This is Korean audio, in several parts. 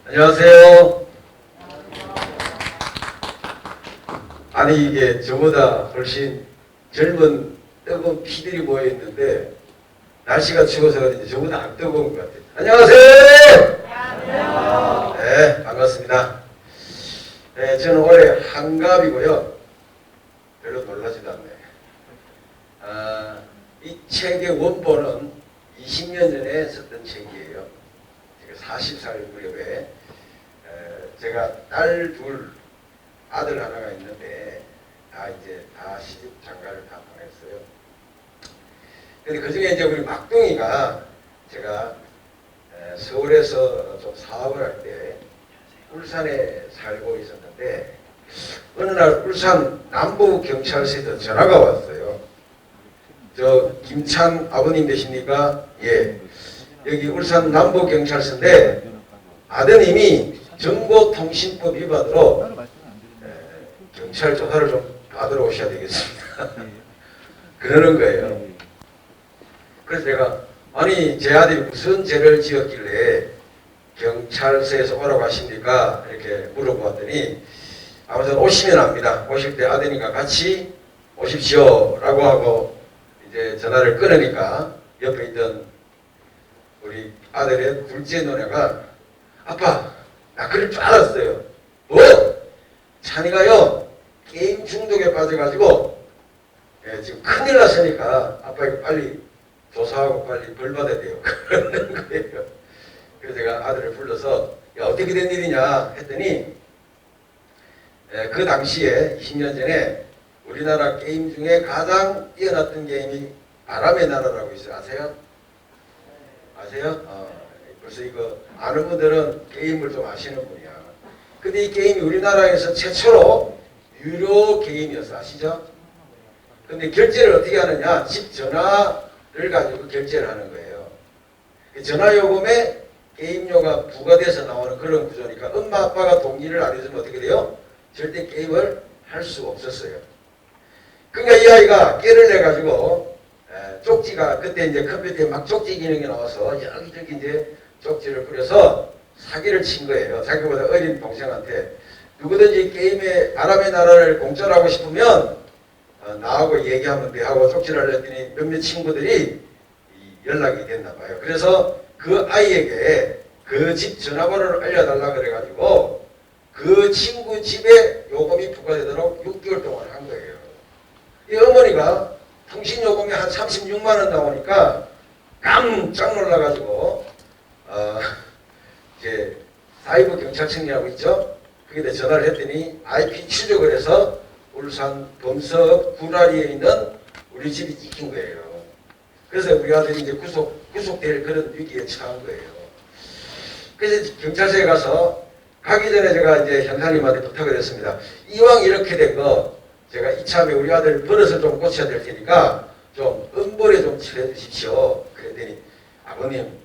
안녕하세요. 아니 이게 저보다 훨씬 젊은 뜨거운 피들이 모여 있는데 날씨가 추워서 그런지 저보다 안 뜨거운 것 같아요. 안녕하세요. 안녕하세요. 네, 반갑습니다. 네, 저는 올해 한갑이고요. 별로 놀라지도 않네요. 이 책의 원본은 20년 전에 썼던 책이에요. 제가 40살 무렵에 제가 딸 둘, 아들 하나가 있는데 이제 다 시집 장가를 다 보냈어요. 근데 그 중에 이제 우리 막둥이가 제가 서울에서 좀 사업을 할 때 울산에 살고 있었는데 어느 날 울산 남부경찰서에서 전화가 왔어요. 저 김찬 아버님 되십니까? 예. 여기 울산 남부경찰서인데 아드님이 정보통신법 위반으로 경찰 조사를 좀 받으러 오셔야 되겠습니다. 그러는 거예요. 그래서 제가 아니 제 아들이 무슨 죄를 지었길래 경찰서에서 오라고 하십니까? 이렇게 물어보았더니 아무튼 오시면 합니다. 오실 때 아드님과 같이 오십시오 라고 하고 이제 전화를 끊으니까 옆에 있던 우리 아들의 둘째 누나가 아빠 나 그럴 줄 알았어요. 뭐? 찬이가요 게임 중독에 빠져가지고 지금 큰일 났으니까 아빠 이거 빨리 조사하고 빨리 벌 받아야 돼요. 그러는 거예요. 그래서 제가 아들을 불러서 야, 어떻게 된 일이냐 했더니 그 당시에 20년 전에 우리나라 게임 중에 가장 뛰어났던 게임이 바람의 나라라고 있어요. 아세요? 아세요? 벌써 이거 아는 분들은 게임을 좀 아시는 분이야. 근데 이 게임이 우리나라에서 최초로 유료 게임이었어. 아시죠? 근데 결제를 어떻게 하느냐? 집 전화를 가지고 결제를 하는 거예요. 전화요금에 게임료가 부과돼서 나오는 그런 구조니까 엄마 아빠가 동의를 안 해주면 어떻게 돼요? 절대 게임을 할 수가 없었어요. 그러니까 이 아이가 깨를 내가지고 쪽지가 그때 이제 컴퓨터에 막 쪽지 기능이 나와서 여기저기 이제 쪽지를 뿌려서 사기를 친 거예요. 자기보다 어린 동생한테 누구든지 게임에 바람의 나라를 공짜로 하고 싶으면 나하고 얘기하면 돼 하고 쪽지를 했더니 몇몇 친구들이 연락이 됐나 봐요. 그래서 그 아이에게 그 집 전화번호를 알려달라 그래가지고 그 친구 집에 요금이 부과되도록 6개월 동안 한 거예요. 이 어머니가 통신요금이 한 36만 원 나오니까 깜짝 놀라가지고 이제 사이버 경찰청이라고 있죠. 거기다 전화를 했더니 IP 추적을 해서 울산 범석 구라리에 있는 우리 집이 찍힌 거예요. 그래서 우리 아들이 이제 구속될 그런 위기에 처한 거예요. 그래서 경찰서에 가서 가기 전에 제가 이제 형사님한테 부탁을 했습니다. 이왕 이렇게 된 거 제가 이참에 우리 아들 버릇을 좀 고쳐야 될 테니까 좀 엄벌에 좀 처해 주십시오. 그랬더니 아버님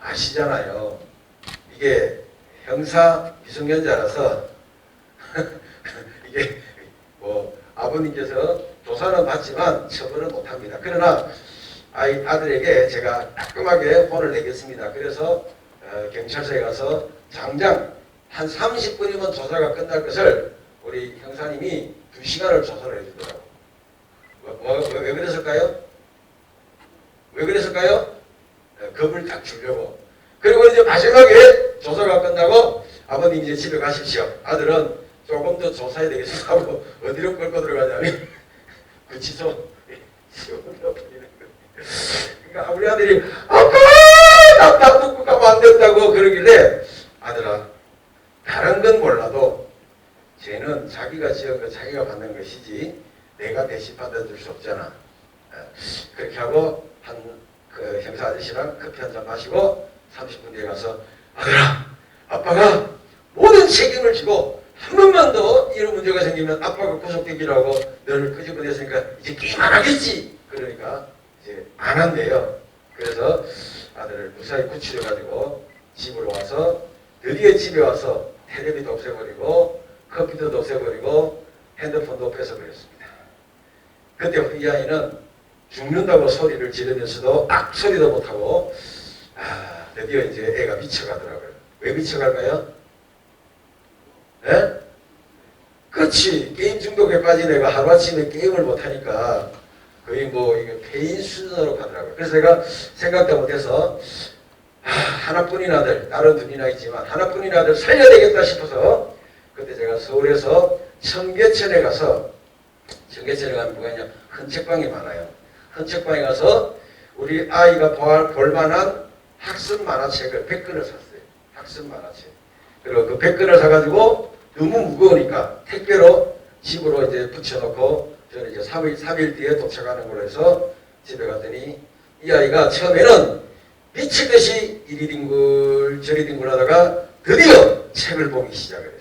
아시잖아요. 이게 형사 미성년자라서 이게 뭐 아버님께서 조사는 받지만 처벌은 못합니다. 그러나 아들에게 제가 따끔하게 혼을 내겠습니다. 그래서 경찰서에 가서 당장 한 30분이면 조사가 끝날 것을 우리 형사님이 2시간을 조사를 해주더라고요. 왜 그랬을까요? 왜 그랬을까요? 겁을 딱 주려고. 그리고 이제 마지막에 조사가 끝나고 아버님 이제 집에 가십시오. 아들은 조금 더 조사해야 되겠어 하고 어디로 끌고 들어가냐면 구치소 시원하고 버리는 거예요. 그러니까 우리 아들이 아빠 나 묻고 가면 안 된다고 그러길래 아들아 다른 건 몰라도 죄는 자기가 지은 거 자기가 받는 것이지 내가 대신 받아줄 수 없잖아. 그렇게 하고 그 형사 아저씨랑 커피 한잔 마시고 30분 뒤에 가서 아들아 아빠가 모든 책임을 지고 한 번만 더 이런 문제가 생기면 아빠가 구속되기라고 너를 끄집어냈으니까 이제 게임 안 하겠지. 그러니까 이제 안 한대요. 그래서 아들을 무사히 구출해가지고 집으로 와서 드디어 집에 와서 텔레비도 없애버리고 컴퓨터도 없애버리고 핸드폰도 뺏어버렸습니다. 그때 이 아이는 죽는다고 소리를 지르면서도 딱 소리도 못하고 드디어 이제 애가 미쳐가더라고요. 왜 미쳐갈까요? 예? 그렇지. 게임 중독에 빠진 애가 하루아침에 게임을 못하니까 거의 뭐 이게 폐인 수준으로 가더라고요. 그래서 제가 생각도 못해서 하나뿐인 아들, 다른 둘이나 있지만 하나뿐인 아들 살려야 되겠다 싶어서 그때 제가 서울에서 청계천에 가서, 청계천에 가면 뭐가 있냐, 헌책방이 많아요. 헌책방에 가서 우리 아이가 볼만한 학습 만화책을 100권을 샀어요. 학습 만화책. 그리고 그 100권을 사가지고 너무 무거우니까 택배로 집으로 이제 붙여놓고 저는 이제 3일 뒤에 도착하는 걸로 해서 집에 갔더니 이 아이가 처음에는 미칠 듯이 이리 뒹굴 저리 뒹굴 하다가 드디어 책을 보기 시작을 했어요.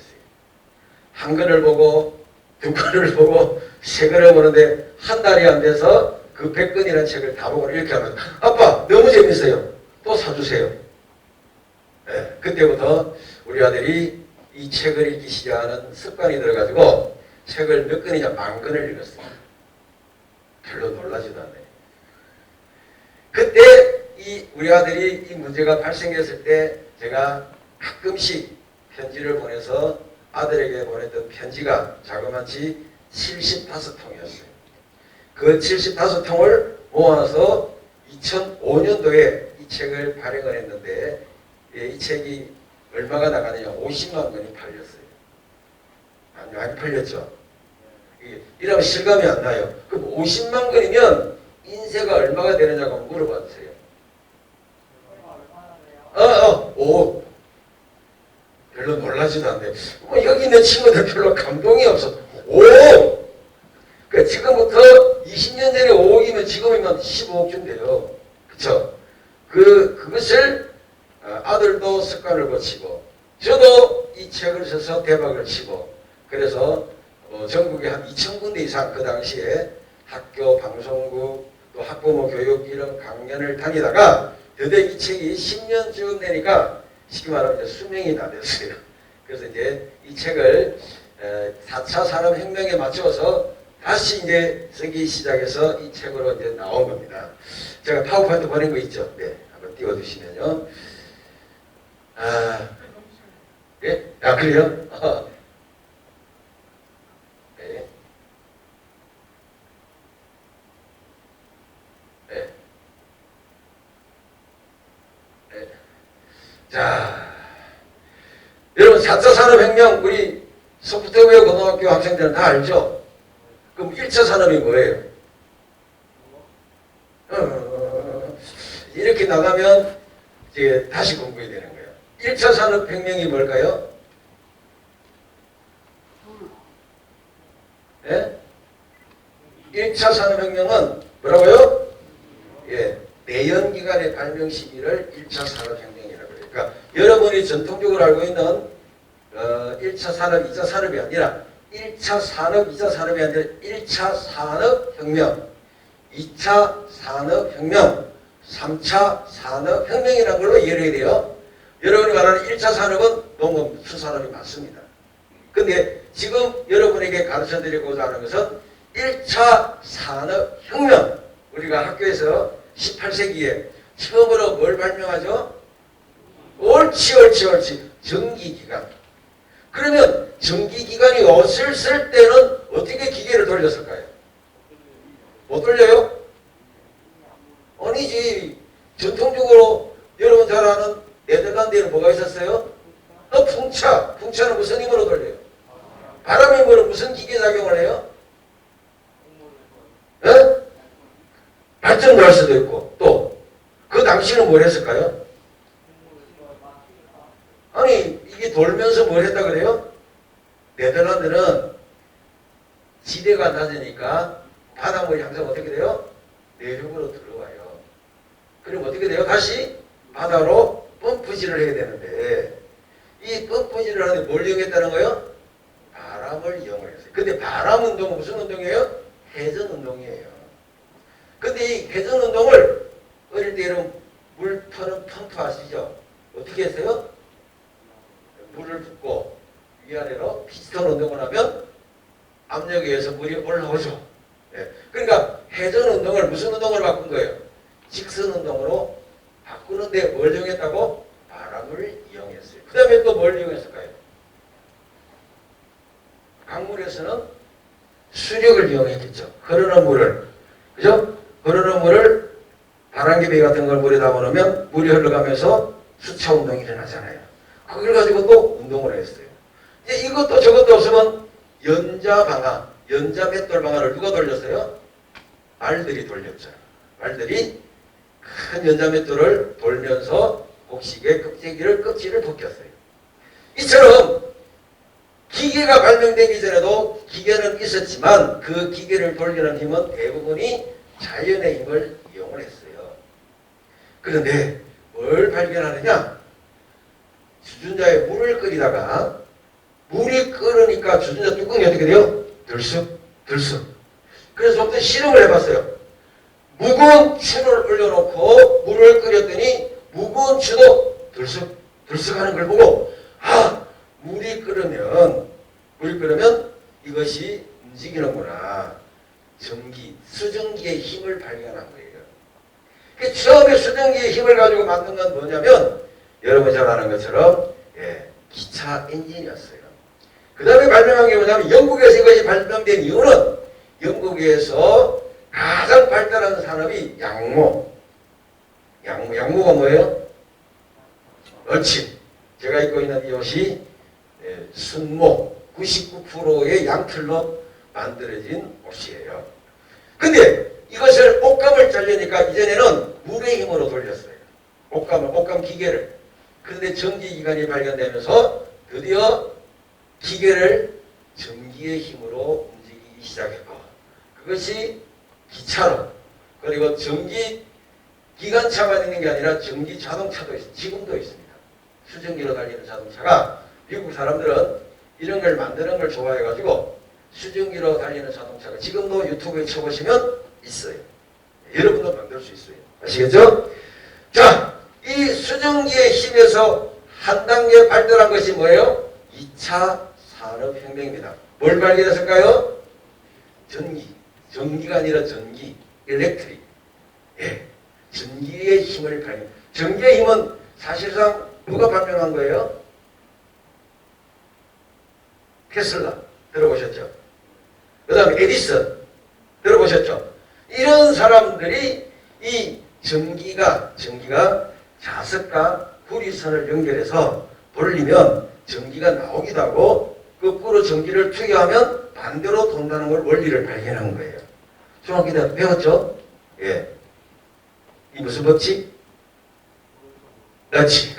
한 권을 보고 두 권을 보고 세 권을 보는데 한 달이 안 돼서 그 100권이라는 책을 다 보고 이렇게 하면 아빠 너무 재밌어요. 또 사주세요. 네, 그때부터 우리 아들이 이 책을 읽기 시작하는 습관이 들어가지고 책을 몇 권이냐, 10,000권을 읽었어요. 별로 놀라지도 않아요. 그때 우리 아들이 이 문제가 발생했을 때 제가 가끔씩 편지를 보내서 아들에게 보냈던 편지가 자그마치 75통이었어요. 그 75통을 모아서 2005년도에 이 책을 발행을 했는데 이 책이 얼마가 나가느냐, 50만 권이 팔렸어요. 많이 팔렸죠. 이러면 실감이 안 나요. 그럼 50만 권이면 인쇄가 얼마가 되느냐고 물어봐 주세요. 별로 놀라지도 않네. 여기 있는 친구들 별로 감동이 없어. 5억! 그러니까 지금부터 20년 전에 5억이면 지금이면 15억쯤 돼요. 그쵸? 그것을 아들도 습관을 고치고, 저도 이 책을 써서 대박을 치고, 그래서 전국에 한 2,000군데 이상 그 당시에 학교, 방송국, 또 학부모 교육 이런 강연을 다니다가 드디어 이 책이 10년쯤 되니까 쉽게 말하면 이제 수명이 다 됐어요. 그래서 이제 이 책을 4차 산업혁명에 맞춰서 다시 이제 쓰기 시작해서 이 책으로 이제 나온 겁니다. 제가 파워포인트 보낸 거 있죠? 네, 한번 띄워주시면요. 예? 그래요? 네. 네. 네. 자, 여러분 4차 산업혁명 우리 소프트웨어 고등학교 학생들은 다 알죠? 그럼 1차 산업이 뭐예요? 이렇게 나가면 이제 다시 공부해야 되는 거예요. 1차 산업혁명이 뭘까요? 예? 1차 산업혁명은 뭐라고요? 예, 내연기관의 발명 시기를 1차 산업혁명이라고 해요. 그러니까 여러분이 전통적으로 알고 있는 1차 산업, 2차 산업이 아니라 1차 산업, 2차 산업이 아니라 1차 산업혁명, 2차 산업혁명, 3차 산업혁명이라는 걸로 이해를 해야 돼요. 여러분이 말하는 1차 산업은 농업, 수산업이 맞습니다. 근데 지금 여러분에게 가르쳐드리고자 하는 것은 1차 산업혁명, 우리가 학교에서 18세기에 처음으로 뭘 발명하죠? 옳지. 전기기관. 그러면 전기기관이 없을 때는 어떻게 기계를 돌렸을까요? 못 돌려요? 아니지. 전통적으로 여러분 잘 아는 네덜란드에는 뭐가 있었어요? 풍차. 풍차는 무슨 힘으로 돌려요? 바람 힘으로 무슨 기계 작용을 해요? 네? 발전도 할 수도 있고, 또 그 당시는 뭘 했을까요? 아니 이게 돌면서 뭘 했다 그래요? 네덜란드는 지대가 낮으니까 바닷물이 항상 어떻게 돼요? 내륙으로 들어와요. 그럼 어떻게 돼요? 다시 바다로 펌프질을 해야 되는데 이 펌프질을 하는데 뭘 이용했다는 거예요? 바람을 이용했어요. 근데 바람 운동은 무슨 운동이에요? 회전 운동이에요. 근데 이 회전 운동을 어릴 때 여러분 물 터는 펌프 아시죠? 어떻게 했어요? 물을 붓고 위아래로 피스톤 운동을 하면 압력에 의해서 물이 올라오죠. 네. 그러니까 회전 운동을 무슨 운동으로 바꾼 거예요? 직선 운동으로 바꾸는데 뭘 이용했다고? 바람을 이용했어요. 그 뭘 이용했을까요? 강물에서는 수력을 이용했겠죠. 흐르는 물을. 그죠? 흐르는 물을 바람개비 같은 걸 물에 담아놓으면 물이 흘러가면서 수차 운동이 일어나잖아요. 그걸 가지고 또 운동을 했어요. 이제 이것도 저것도 없으면 연자 방아, 연자 맷돌 방아를 누가 돌렸어요? 말들이 돌렸죠. 말들이 큰 연자 맷돌을 돌면서 곡식의 껍질을 벗겼어요. 이처럼 기계가 발명되기 전에도 기계는 있었지만 그 기계를 돌리는 힘은 대부분이 자연의 힘을 이용을 했어요. 그런데 뭘 발견하느냐? 주전자에 물을 끓이다가 물이 끓으니까 주전자 뚜껑이 어떻게 돼요? 들쑥 들쑥. 그래서 부터 실험을 해봤어요. 무거운 추를 올려놓고 물을 끓였더니 무거운 추도 들쑥 들쑥 하는 걸 보고 물이 끓으면 이것이 움직이는구나. 전기, 수증기의 힘을 발견한 거예요. 처음에 수증기의 힘을 가지고 만든 건 뭐냐면 여러분 잘 아는 것처럼 기차 엔진이었어요. 그 다음에 발명한 게 뭐냐면 영국에서 이것이 발명된 이유는 영국에서 가장 발달한 산업이 양모가 뭐예요? 옳지. 제가 입고 있는 이 옷이 순모 99%의 양털로 만들어진 옷이에요. 근데 이것을 옷감을 자르니까 이전에는 물의 힘으로 돌렸어요. 옷감 기계를. 그런데 전기기관이 발견되면서 드디어 기계를 전기의 힘으로 움직이기 시작했고 그것이 기차로 그리고 전기 기관차가 있는 게 아니라 전기 자동차도 지금도 있습니다. 수증기로 달리는 자동차가 미국 사람들은 이런 걸 만드는 걸 좋아해가지고 수증기로 달리는 자동차가 지금도 유튜브에 쳐보시면 있어요. 여러분도 만들 수 있어요. 아시겠죠? 자, 이 수증기의 힘에서 한 단계 발달한 것이 뭐예요? 2차 산업혁명입니다. 뭘 발견했을까요? 전기가 아니라 전기, 일렉트릭. 전기의 힘을 발견. 전기의 힘은 사실상 누가 발명한 거예요? 테슬라 들어보셨죠? 그 다음에 에디슨 들어보셨죠? 이런 사람들이 이 전기가 자석과 구리선을 연결해서 돌리면 전기가 나오기도 하고 거꾸로 전기를 투여하면 반대로 돈다는 걸 원리를 발견한 거예요. 중학교 때 배웠죠? 이 무슨 법칙? 그렇지.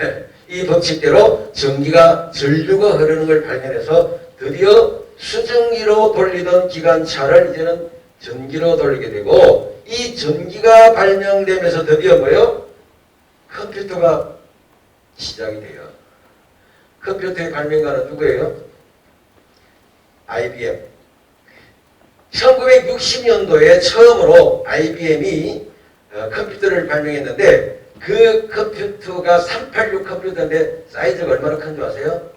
이 법칙대로 전류가 흐르는 걸 발견해서 드디어 수증기로 돌리던 기관차를 이제는 전기로 돌리게 되고 이 전기가 발명되면서 드디어 뭐예요? 컴퓨터가 시작이 돼요. 컴퓨터의 발명가는 누구예요? IBM. 1960년도에 처음으로 IBM이 컴퓨터를 발명했는데 그 컴퓨터가 386 컴퓨터인데 사이즈가 얼마나 큰 줄 아세요?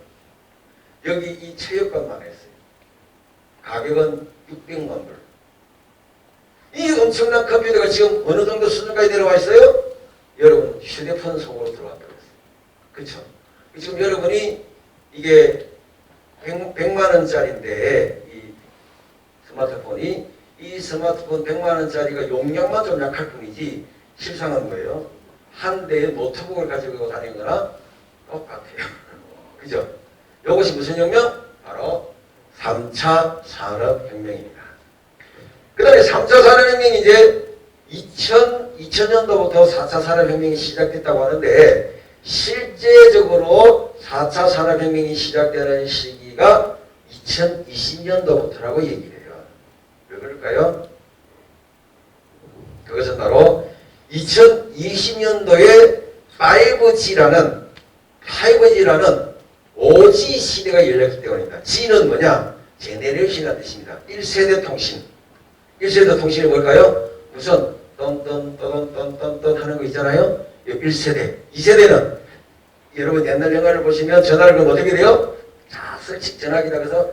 여기 이 체육관만 했어요. 가격은 600만 불. 이 엄청난 컴퓨터가 지금 어느 정도 수준까지 내려와 있어요? 여러분 휴대폰 속으로 들어와 버렸어요. 그렇죠? 지금 여러분이 이게 100만 원짜리인데 이 스마트폰이 이 스마트폰 100만 원짜리가 용량만 좀 약할 뿐이지 실상은 뭐예요? 한 대의 노트북을 가지고 다니는 거나 똑같아요. 그죠? 이것이 무슨 혁명? 바로 3차 산업혁명입니다. 그 다음에 3차 산업혁명이 이제 2000년도부터 4차 산업혁명이 시작됐다고 하는데 실제적으로 4차 산업혁명이 시작되는 시기가 2020년도부터라고 얘기를 해요. 왜 그럴까요? 그것은 바로 2020년도에 5G라는 5G 시대가 열렸기 때문입니다. G는 뭐냐? 제네레이션이라는 뜻입니다. 1세대 통신. 1세대 통신이 뭘까요? 무슨 떤떤떤떤떤떤 하는 거 있잖아요. 1세대. 2세대는 여러분 옛날 영화를 보시면 전화를 그럼 어떻게 돼요? 자석식 전화기다 그래서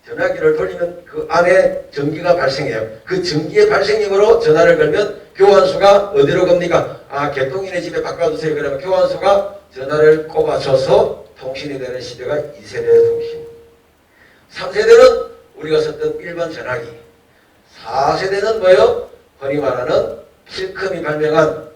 전화기를 돌리면 그 안에 전기가 발생해요. 그 전기의 발생력으로 전화를 걸면 교환소가 어디로 갑니까? 개똥이네 집에 바꿔주세요. 그러면 교환소가 전화를 꼽아줘서 통신이 되는 시대가 2세대 통신. 3세대는 우리가 썼던 일반 전화기. 4세대는 뭐예요? 흔히 말하는 필컴이 발명한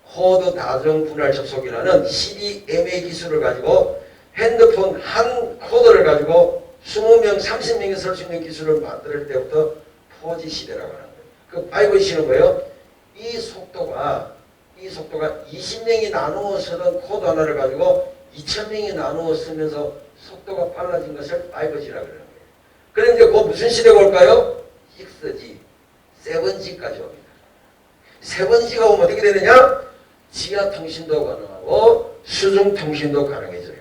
코드 다중 분할 접속이라는 CDMA 기술을 가지고 핸드폰 한 코드를 가지고 20명, 30명이 쓸 수 있는 기술을 만들 때부터 4G 시대라고 하는 거예요. 그 5G는 뭐예요? 이 속도가 20명이 나누어 쓰던 코드 하나를 가지고 2000명이 나누어 쓰면서 속도가 빨라진 것을 5G라고 하는 거예요. 그런데 그 무슨 시대가 올까요? 6G, 7G까지 옵니다. 7G가 오면 어떻게 되느냐? 지하 통신도 가능하고 수중 통신도 가능해져요.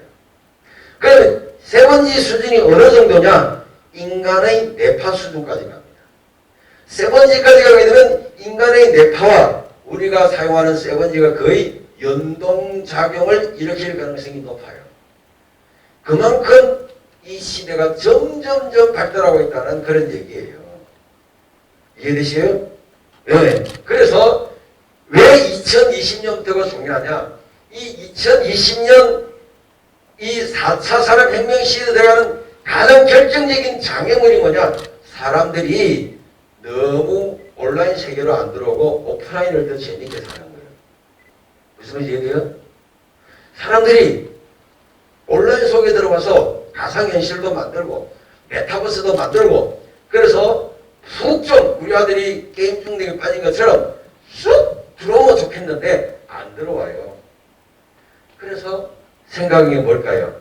그러면 7G 수준이 어느 정도냐? 인간의 뇌파 수준까지 갑니다. 7G까지 가게 되면 인간의 뇌파와 우리가 사용하는 7G가 거의 연동작용을 일으킬 가능성이 높아요. 그만큼 이 시대가 점점점 발달하고 있다는 그런 얘기예요. 이해되시요? 네. 그래서 왜 2020년부터가 중요하냐? 이 2020년 이 4차 산업혁명 시대에 들어가는 가장 결정적인 장애물이 뭐냐? 사람들이 너무 온라인 세계로 안 들어오고 오프라인을 더 재밌게 사는 거예요. 무슨 말인지 이해돼요? 사람들이 온라인 속에 들어가서 가상현실도 만들고 메타버스도 만들고 그래서 푹 좀 우리 아들이 게임 중독에 빠진 것처럼 쑥 들어오면 좋겠는데 안 들어와요. 그래서 생각이 뭘까요?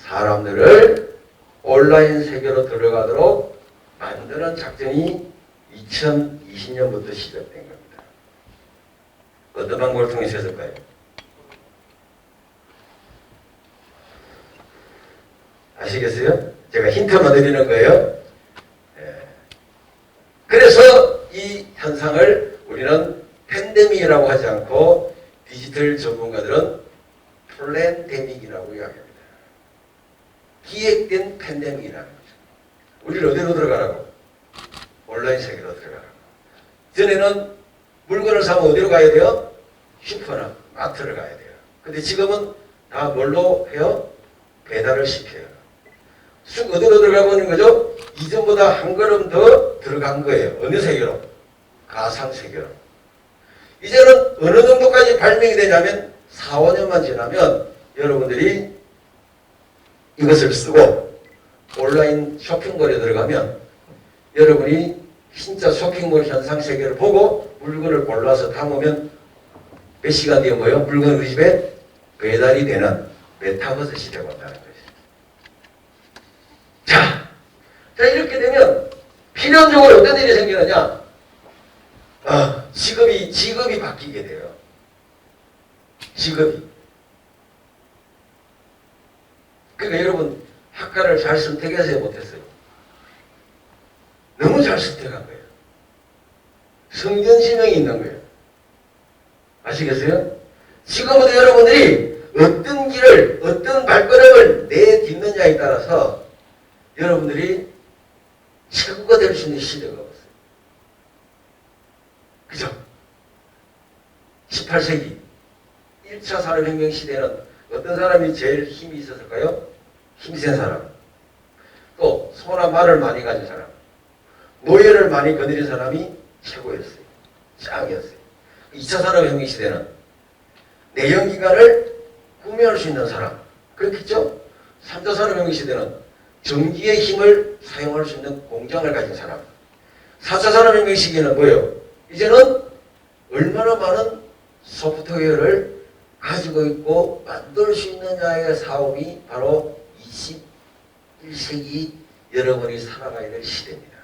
사람들을 온라인 세계로 들어가도록 만드는 작전이 2020년부터 시작된 겁니다. 어떤 방법을 통해서 했을까요? 아시겠어요? 제가 힌트만 드리는 거예요. 그래서 이 현상을 우리는 팬데믹이라고 하지 않고 디지털 전문가들은 플랜데믹이라고 이야기합니다. 기획된 팬데믹이라는 거죠. 우리를 어디로 들어가라고? 온라인 세계로 들어가라고. 전에는 물건을 사면 어디로 가야 돼요? 슈퍼나 마트를 가야 돼요. 근데 지금은 다 뭘로 해요? 배달을 시켜요. 쑥 어디로 들어가고 있는 거죠? 이전보다 한 걸음 더 들어간 거예요. 어느 세계로? 가상 세계로. 이제는 어느 정도까지 발명이 되냐면 4, 5년만 지나면 여러분들이 이것을 쓰고 온라인 쇼핑몰에 들어가면 여러분이 진짜 쇼핑몰 현상 세계를 보고 물건을 골라서 담으면 몇 시간 뒤에 뭐예요? 물건 우리 집에 배달이 되는 메타버스 시대가 온다는 거죠. 자, 이렇게 되면 필연적으로 어떤 일이 생기느냐? 직업이 바뀌게 돼요. 직업이. 그러니까 여러분 학과를 잘 선택해서 못했어요. 너무 잘 선택한 거예요. 성견지명이 있는 거예요. 아시겠어요? 지금부터 여러분들이 어떤 길을, 어떤 발걸음을 내딛느냐에 따라서 여러분들이 최고가 될 수 있는 시대가 왔어요. 그죠? 18세기 1차 산업혁명 시대는 어떤 사람이 제일 힘이 있었을까요? 힘센 사람. 또 소나 말을 많이 가진 사람. 노예를 많이 거느린 사람이 최고였어요. 짱이었어요. 2차 산업혁명 시대는 내연기관을 구매할 수 있는 사람. 그렇겠죠? 3차 산업혁명 시대는 전기의 힘을 사용할 수 있는 공장을 가진 사람. 4차 산업혁명 시기에는 뭐예요? 이제는 얼마나 많은 소프트웨어를 가지고 있고 만들 수 있느냐의 사업이 바로 21세기 여러분이 살아가야 될 시대입니다.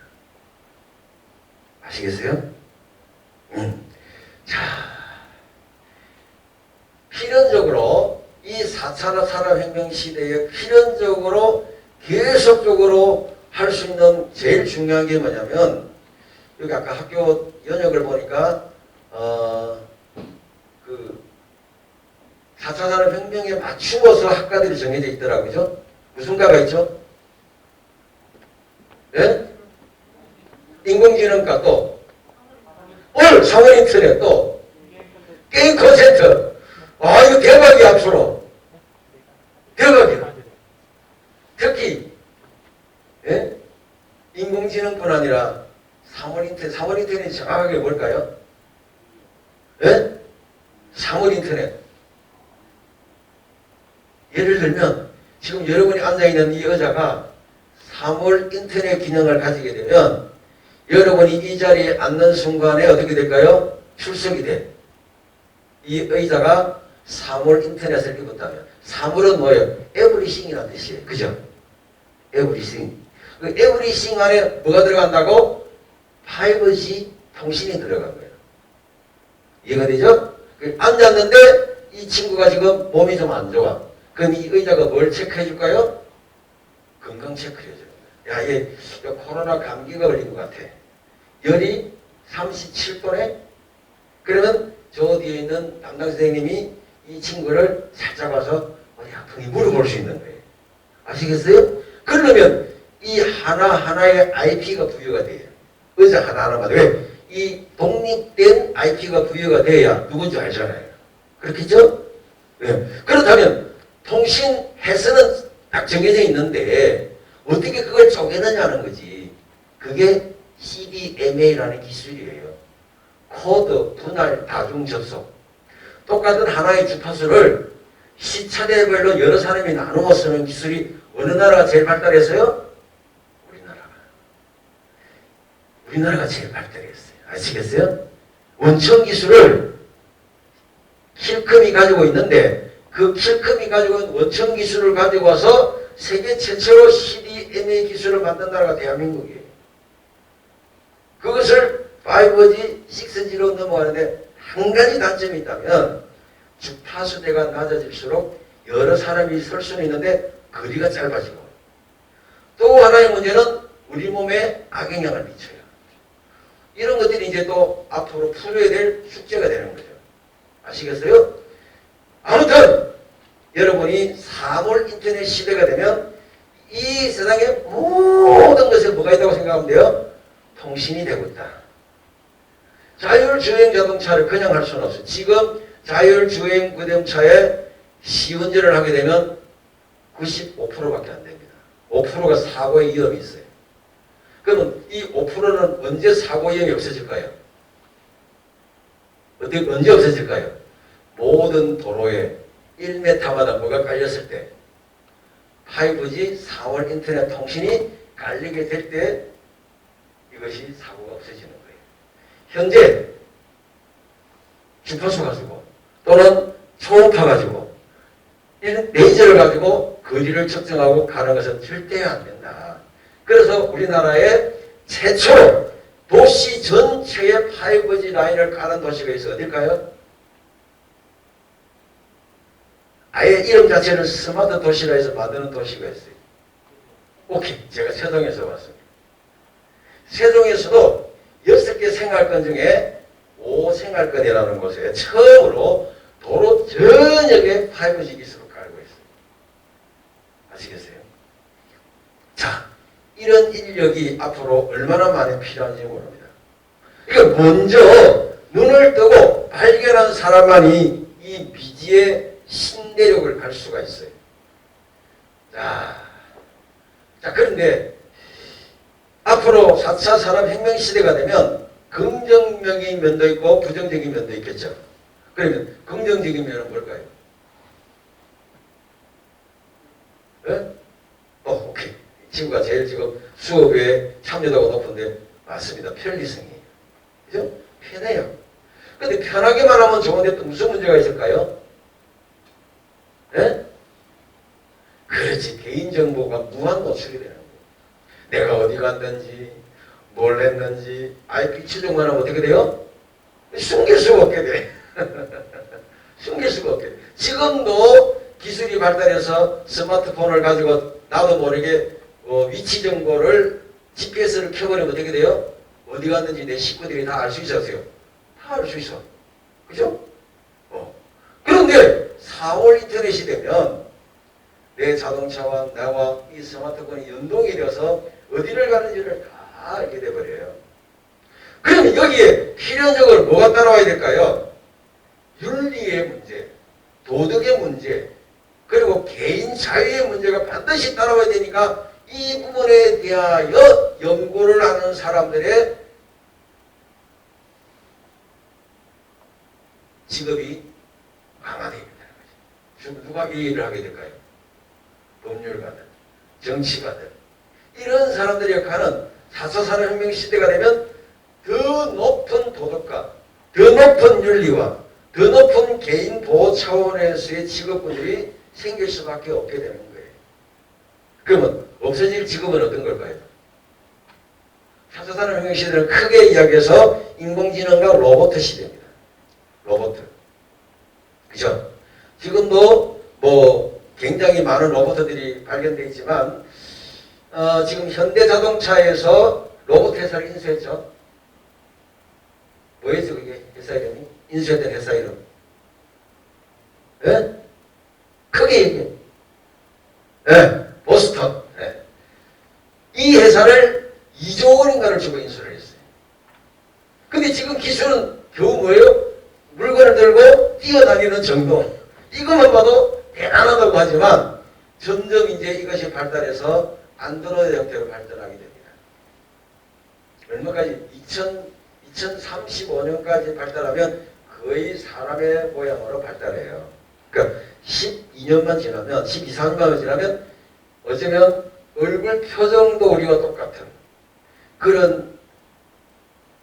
아시겠어요? 자, 필연적으로 이 4차 산업혁명 시대에 필연적으로 계속적으로 할 수 있는 제일 중요한 게 뭐냐면 여기 아까 학교 연역을 보니까 그 4차 산업혁명에 맞추어서 학과들이 정해져 있더라고요. 그죠? 무슨 과가 있죠? 네? 인공지능과 또 상원 인터넷 또 게임 콘센트. 이거 대박이야 앞으로. 인공지능뿐 아니라 3월 인터넷이 정확하게 뭘까요? 예? 3월 인터넷. 예를 들면 지금 여러분이 앉아있는 이 의자가 3월 인터넷 기능을 가지게 되면 여러분이 이 자리에 앉는 순간에 어떻게 될까요? 출석이 돼. 이 의자가 3월 인터넷을 입었다면 3월은 뭐예요? 에브리싱이라는 뜻이에요. 그죠? 에브리싱. 그 에브리싱 안에 뭐가 들어간다고? 5G 통신이 들어간 거예요. 이해가 되죠? 앉았는데 이 친구가 지금 몸이 좀 안 좋아. 그럼 이 의자가 뭘 체크해 줄까요? 건강 체크해 줘요. 야, 얘 코로나 감기가 걸린 것 같아. 열이 37도네? 그러면 저 뒤에 있는 담당 선생님이 이 친구를 살짝 와서 어디 아프니 물어볼 수 있는 거예요. 아시겠어요? 그러면 이 하나하나의 IP가 부여가 돼요. 의자 하나하나마다. 왜? 이 독립된 IP가 부여가 돼야 누군지 알잖아요. 그렇겠죠? 네. 그렇다면 통신 횟수는 딱 정해져 있는데 어떻게 그걸 쪼개느냐는 거지. 그게 CDMA라는 기술이에요. 코드, 분할, 다중 접속. 똑같은 하나의 주파수를 시차대별로 여러 사람이 나누어 쓰는 기술이 어느 나라가 제일 발달했어요? 우리나라가 제일 발달했어요. 아시겠어요? 원천 기술을 킬컴이 가지고 있는데 그 킬컴이 가지고 있는 원천 기술을 가지고 와서 세계 최초로 CDMA 기술을 만든 나라가 대한민국이에요. 그것을 5G, 6G로 넘어가는데 한 가지 단점이 있다면 주파수대가 낮아질수록 여러 사람이 설 수는 있는데 거리가 짧아지고 또 하나의 문제는 우리 몸에 악영향을 미쳐요. 이런 것들이 이제 또 앞으로 풀어야 될 숙제가 되는 거죠. 아시겠어요? 아무튼 여러분이 3월 인터넷 시대가 되면 이 세상의 모든 것에 뭐가 있다고 생각하면 돼요? 통신이 되고 있다. 자율주행 자동차를 그냥 할 수는 없어요. 지금 자율주행 자동차에 시운전을 하게 되면 95%밖에 안 됩니다. 5%가 사고의 위험이 있어요. 그러면 이 5%는 언제 사고 위험이 없어질까요? 언제 없어질까요? 모든 도로에 1m마다 뭐가 깔렸을 때 5G 4월 인터넷 통신이 깔리게 될 때 이것이 사고가 없어지는 거예요. 현재 주파수 가지고 또는 초음파 가지고 레이저를 가지고 거리를 측정하고 가는 것은 절대 안 된다. 그래서 우리나라에 최초로 도시 전체에 5G 라인을 까는 도시가 있어. 어딜까요? 아예 이름 자체를 스마트 도시라 해서 만드는 도시가 있어요. 오케이. 제가 세종에서 왔습니다. 세종에서도 6개 생활권 중에 5생활권이라는 곳에 처음으로 도로 전역에 5G 기술을 깔고 있어요. 아시겠어요? 자, 이런 인력이 앞으로 얼마나 많이 필요한지 모릅니다. 그러니까 먼저 눈을 뜨고 발견한 사람만이 이 미지의 신대륙을 갈 수가 있어요. 자, 그런데 앞으로 4차 산업혁명 시대가 되면 긍정적인 면도 있고 부정적인 면도 있겠죠. 그러면 긍정적인 면은 뭘까요? 네? 오케이. 친구가 제일 지금 수업에 참여도가 높은데 맞습니다. 편리성이에요. 그죠? 편해요. 근데 편하게만 하면 좋은데 또 무슨 문제가 있을까요? 네? 그렇지. 개인정보가 무한 노출이 되는 거예요. 내가 어디 갔는지 뭘 했는지 IP 추적만 하면 어떻게 돼요? 숨길 수가 없게 돼. 숨길 수가 없게 돼. 지금도 기술이 발달해서 스마트폰을 가지고 나도 모르게 위치 정보를 GPS를 켜버리면 어떻게 돼요? 어디 갔는지 내 식구들이 다 알 수 있었어요. 다 알 수 있어. 그죠? 그런데 4월 인터넷이 되면 내 자동차와 나와 이 스마트폰이 연동이 되어서 어디를 가는지를 다 알게 돼버려요. 그럼 여기에 필연적으로 뭐가 따라와야 될까요? 윤리의 문제, 도덕의 문제, 그리고 개인 자유의 문제가 반드시 따라와야 되니까 이 부분에 대하여 연구를 하는 사람들의 직업이 강화되어 있다는 거죠. 지금 누가 이 일을 하게 될까요? 법률가들, 정치가들. 이런 사람들의 역할은 4차 산업혁명 시대가 되면 더 높은 도덕과 더 높은 윤리와 더 높은 개인 보호 차원에서의 직업군들이 생길 수밖에 없게 되는 거예요. 그러면 없어질 직업은 어떤 걸까요? 4차 산업혁명 시대는 크게 이야기해서 인공지능과 로봇 시대입니다. 로봇. 그죠? 지금도 뭐 굉장히 많은 로봇들이 발견되어 있지만 지금 현대자동차에서 로봇 회사를 인수했죠. 뭐였죠 그게? 회사 이름이? 인수했던 회사 이름. 예? 크게 얘기해. 예, 보스턴. 예. 이 회사를 2조 원인가를 주고 인수를 했어요. 근데 지금 기술은 겨우 뭐예요? 물건을 들고 뛰어다니는 정도. 이것만 봐도 대단하다고 하지만 점점 이제 이것이 발달해서 안드로이드 형태로 발전하게 됩니다. 얼마까지? 2035년까지 발달하면 거의 사람의 모양으로 발달해요. 그러니까 12년만 지나면, 12, 14년만 지나면 어쩌면 얼굴 표정도 우리와 똑같은 그런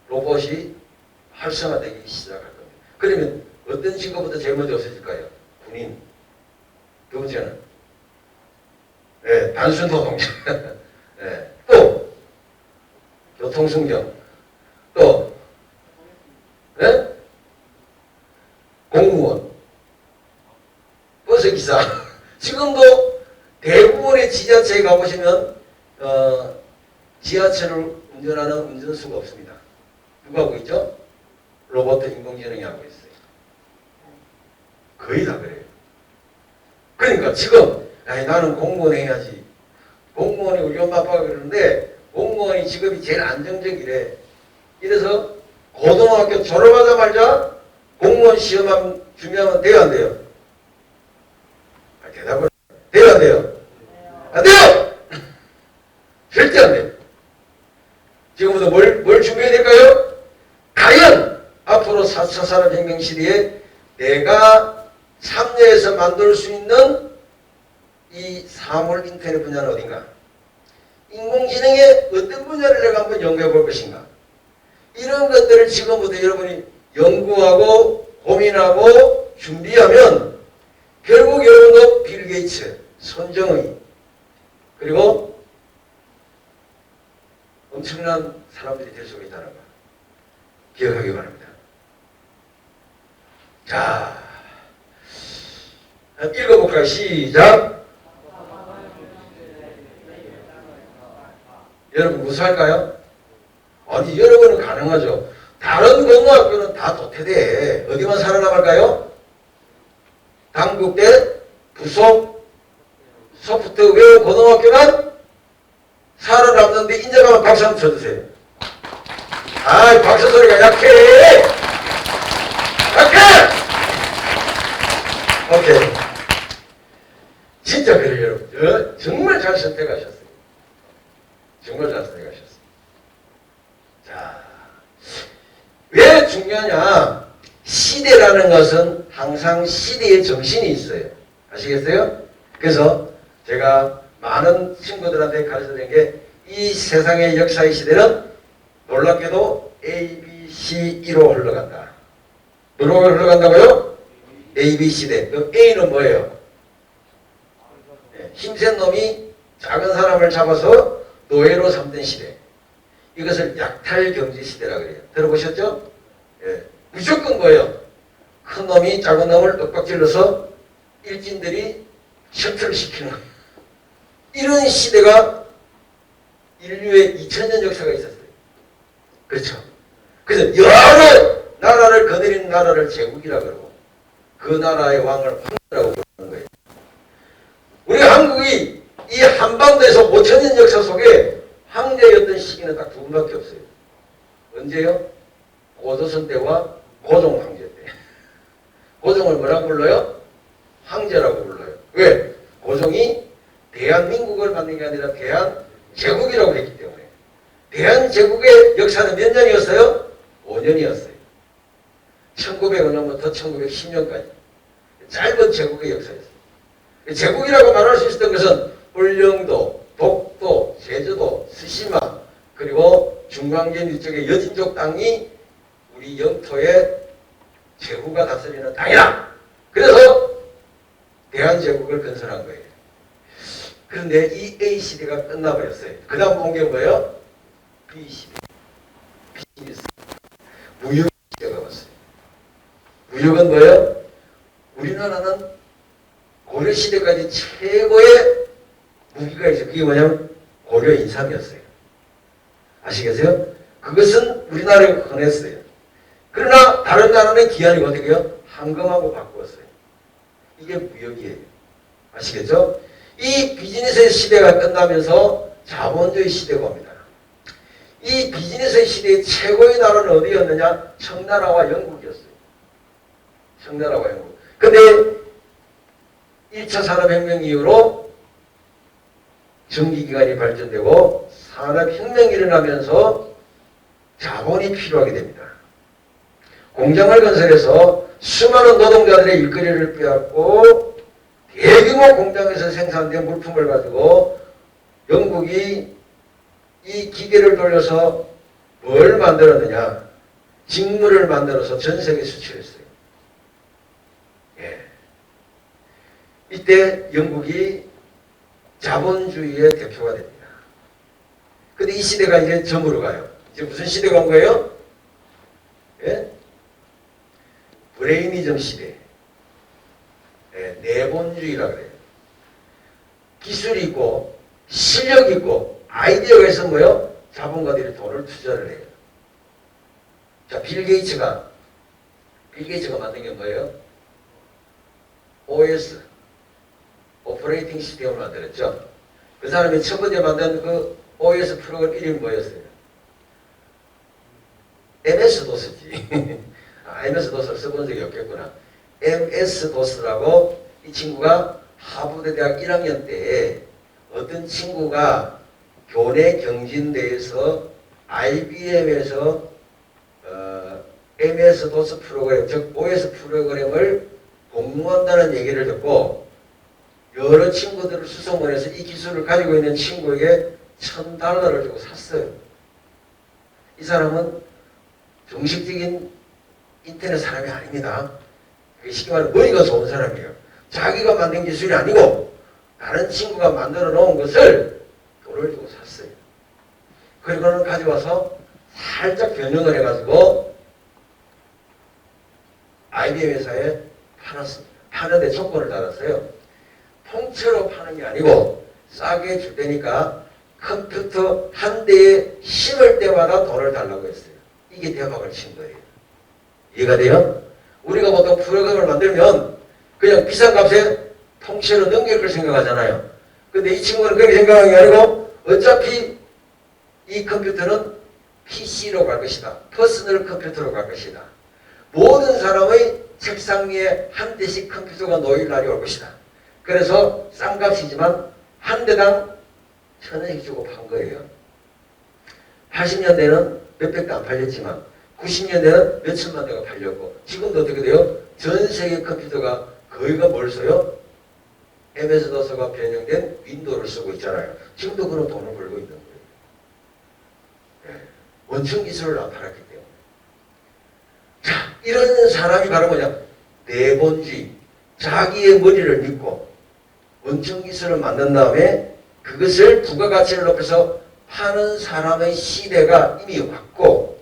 로봇이 활성화되기 시작할 겁니다. 그러면 어떤 직업부터 제일 먼저 없어질까요? 군인. 두 번째는 단순 노동자. 또 교통승정. 또 공무원. 버스기사. 지금도 대부분의 지자체에 가보시면 지하철을 운전하는 운전수가 없습니다. 누가 하고 있죠? 로봇 인공지능이 하고 있어요. 거의 다 그래요. 그러니까 지금 나는 공무원 해야지. 공무원이 우리 엄마 아빠가 그러는데 공무원이 직업이 제일 안정적이래. 이래서 고등학교 졸업하자마자 공무원 시험만 준비하면 돼요 안 돼요? 대답을 돼요 안 돼요? 안 돼요! 절대 안 돼요. 지금부터 뭘 준비해야 될까요? 과연 앞으로 4차 산업혁명 시대에 내가 참여해서 만들 수 있는 이 사물 인터넷 분야는 어딘가? 인공지능의 어떤 분야를 내가 한번 연구해 볼 것인가? 이런 것들을 지금부터 여러분이 연구하고 고민하고 준비하면 결국 여러분도 빌 게이츠, 손정의 그리고 엄청난 사람들이 될 수가 있다는 거 기억하기 바랍니다. 자, 읽어볼까요? 시작. 여러분 무사할까요? 아니 여러분은 가능하죠. 다른 고등학교는 다 도태돼. 어디만 살아남을까요? 당국대, 부속, 소프트웨어 고등학교만 살아남는데 인정하면 박수 한번 쳐주세요. 아, 박수 소리가 약해. 약해. 오케이. 진짜 그래요, 여러분. 정말 잘 선택하셨어요. 정말 잘 선택하셨어요. 자, 왜 중요하냐? 시대라는 것은 항상 시대의 정신이 있어요. 아시겠어요? 그래서 제가 많은 친구들한테 가르쳐드린 게 이 세상의 역사의 시대는 놀랍게도 ABC로 흘러간다. 뭐로 흘러간다고요? ABC 대. 그럼 A는 뭐예요? 힘센 놈이 작은 사람을 잡아서 노예로 삼던 시대. 이것을 약탈경제시대라고 그래요. 들어보셨죠? 예. 무조건 뭐예요? 큰 놈이 작은 놈을 윽박질러서 일진들이 셔틀을 시키는 거예요. 이런 시대가 인류의 2000년 역사가 있었어요. 그렇죠? 그래서 여러 나라를 거느린 나라를 제국이라고 그러고 그 나라의 왕을 황제라고 부르는 거예요. 우리 한국이 이 한반도에서 5000년 역사 속에 황제였던 시기는 딱 두 분밖에 없어요. 언제요? 고조선 때와 고종 황제 때. 고종을 뭐라고 불러요? 황제라고 불러요. 왜? 고종이 대한민국을 만든 만든 게 아니라 대한제국이라고 했기 때문에 대한제국의 역사는 몇 년이었어요? 5년이었어요. 1905년부터 1910년까지 짧은 제국의 역사였어요. 제국이라고 말할 수 있었던 것은 울릉도, 독도, 제주도, 스시마 그리고 중강진 위쪽의 여진족 땅이 우리 영토의 제후가 다스리는 땅이다. 그래서 대한제국을 건설한 거예요. 그런데 이 A시대가 끝나버렸어요. 그 다음 온 게 뭐예요? B시대. 비즈니스. 무역시대가 왔어요. 무역은 뭐예요? 우리나라는 고려시대까지 최고의 무기가 있어요. 그게 뭐냐면 고려 인삼이었어요. 아시겠어요? 그것은 우리나라에 흔했어요. 그러나 다른 나라는 기한이 어떻게 해요? 황금하고 바꾸었어요. 이게 무역이에요. 아시겠죠? 이 비즈니스의 시대가 끝나면서 자본주의 시대가 옵니다. 이 비즈니스의 시대의 최고의 나라는 어디였느냐? 청나라와 영국이었어요. 청나라와 영국. 근데 1차 산업혁명 이후로 전기기관이 발전되고 산업혁명이 일어나면서 자본이 필요하게 됩니다. 공장을 건설해서 수많은 노동자들의 일거리를 빼앗고 대규모 공장에서 생산된 물품을 가지고 영국이 이 기계를 돌려서 뭘 만들었느냐? 직물을 만들어서 전 세계에 수출했어요. 예. 이때 영국이 자본주의의 대표가 됩니다. 근데 이 시대가 이제 저물어 가요. 이제 무슨 시대가 온 거예요? 예? 브레이니즘 시대. 예, 내본주의라 그래요. 기술이 있고 실력이 있고 아이디어가 있으면 뭐요? 자본가들이 돈을 투자를 해요. 자, 빌 게이츠가 만든 게 뭐예요? OS, 오퍼레이팅 시스템을 만들었죠. 그 사람이 첫 번째 만든 그 OS 프로그램 이름이 뭐였어요? MS-DOS지. MS-DOS를 써본 적이 없겠구나. MS-DOS라고 이 친구가 하버드 대학 1학년 때에 어떤 친구가 교내 경진대에서 IBM에서 MS-DOS 프로그램, 즉 OS 프로그램을 공모한다는 얘기를 듣고 여러 친구들을 수소문해서 이 기술을 가지고 있는 친구에게 $1,000를 주고 샀어요. 이 사람은 정식적인 인터넷 사람이 아닙니다. 쉽게 말하면 머리가 좋은 사람이에요. 자기가 만든 기술이 아니고 다른 친구가 만들어 놓은 것을 돈을 주고 샀어요. 그리고는 가져와서 살짝 변형을 해가지고 IBM 회사에 팔았습니다. 파는데 조건을 달았어요. 통째로 파는 게 아니고 싸게 줄 테니까 컴퓨터 한 대에 심을 때마다 돈을 달라고 했어요. 이게 대박을 친 거예요. 이해가 돼요? 우리가 보통 프로그램을 만들면 그냥 비싼 값에 통째로 넘길 걸 생각하잖아요. 근데 이 친구는 그렇게 생각하는 게 아니고 어차피 이 컴퓨터는 PC로 갈 것이다. 퍼스널 컴퓨터로 갈 것이다. 모든 사람의 책상 위에 한 대씩 컴퓨터가 놓일 날이 올 것이다. 그래서 싼 값이지만 한 대당 1,000원씩 주고 판 거예요. 80년대는 몇백 대 안 팔렸지만 90년대는 몇천만 대가 팔렸고 지금도 어떻게 돼요? 전 세계 컴퓨터가 거의가 뭘 써요? MS-DOS가 변형된 윈도우를 쓰고 있잖아요. 지금도 그런 돈을 벌고 있는 거예요. 네. 원천 기술을 안 팔았기 때문에. 자, 이런 사람이 바로 뭐냐? 내본주의. 자기의 머리를 믿고 원천 기술을 만든 다음에 그것을 부가가치를 높여서 파는 사람의 시대가 이미 왔고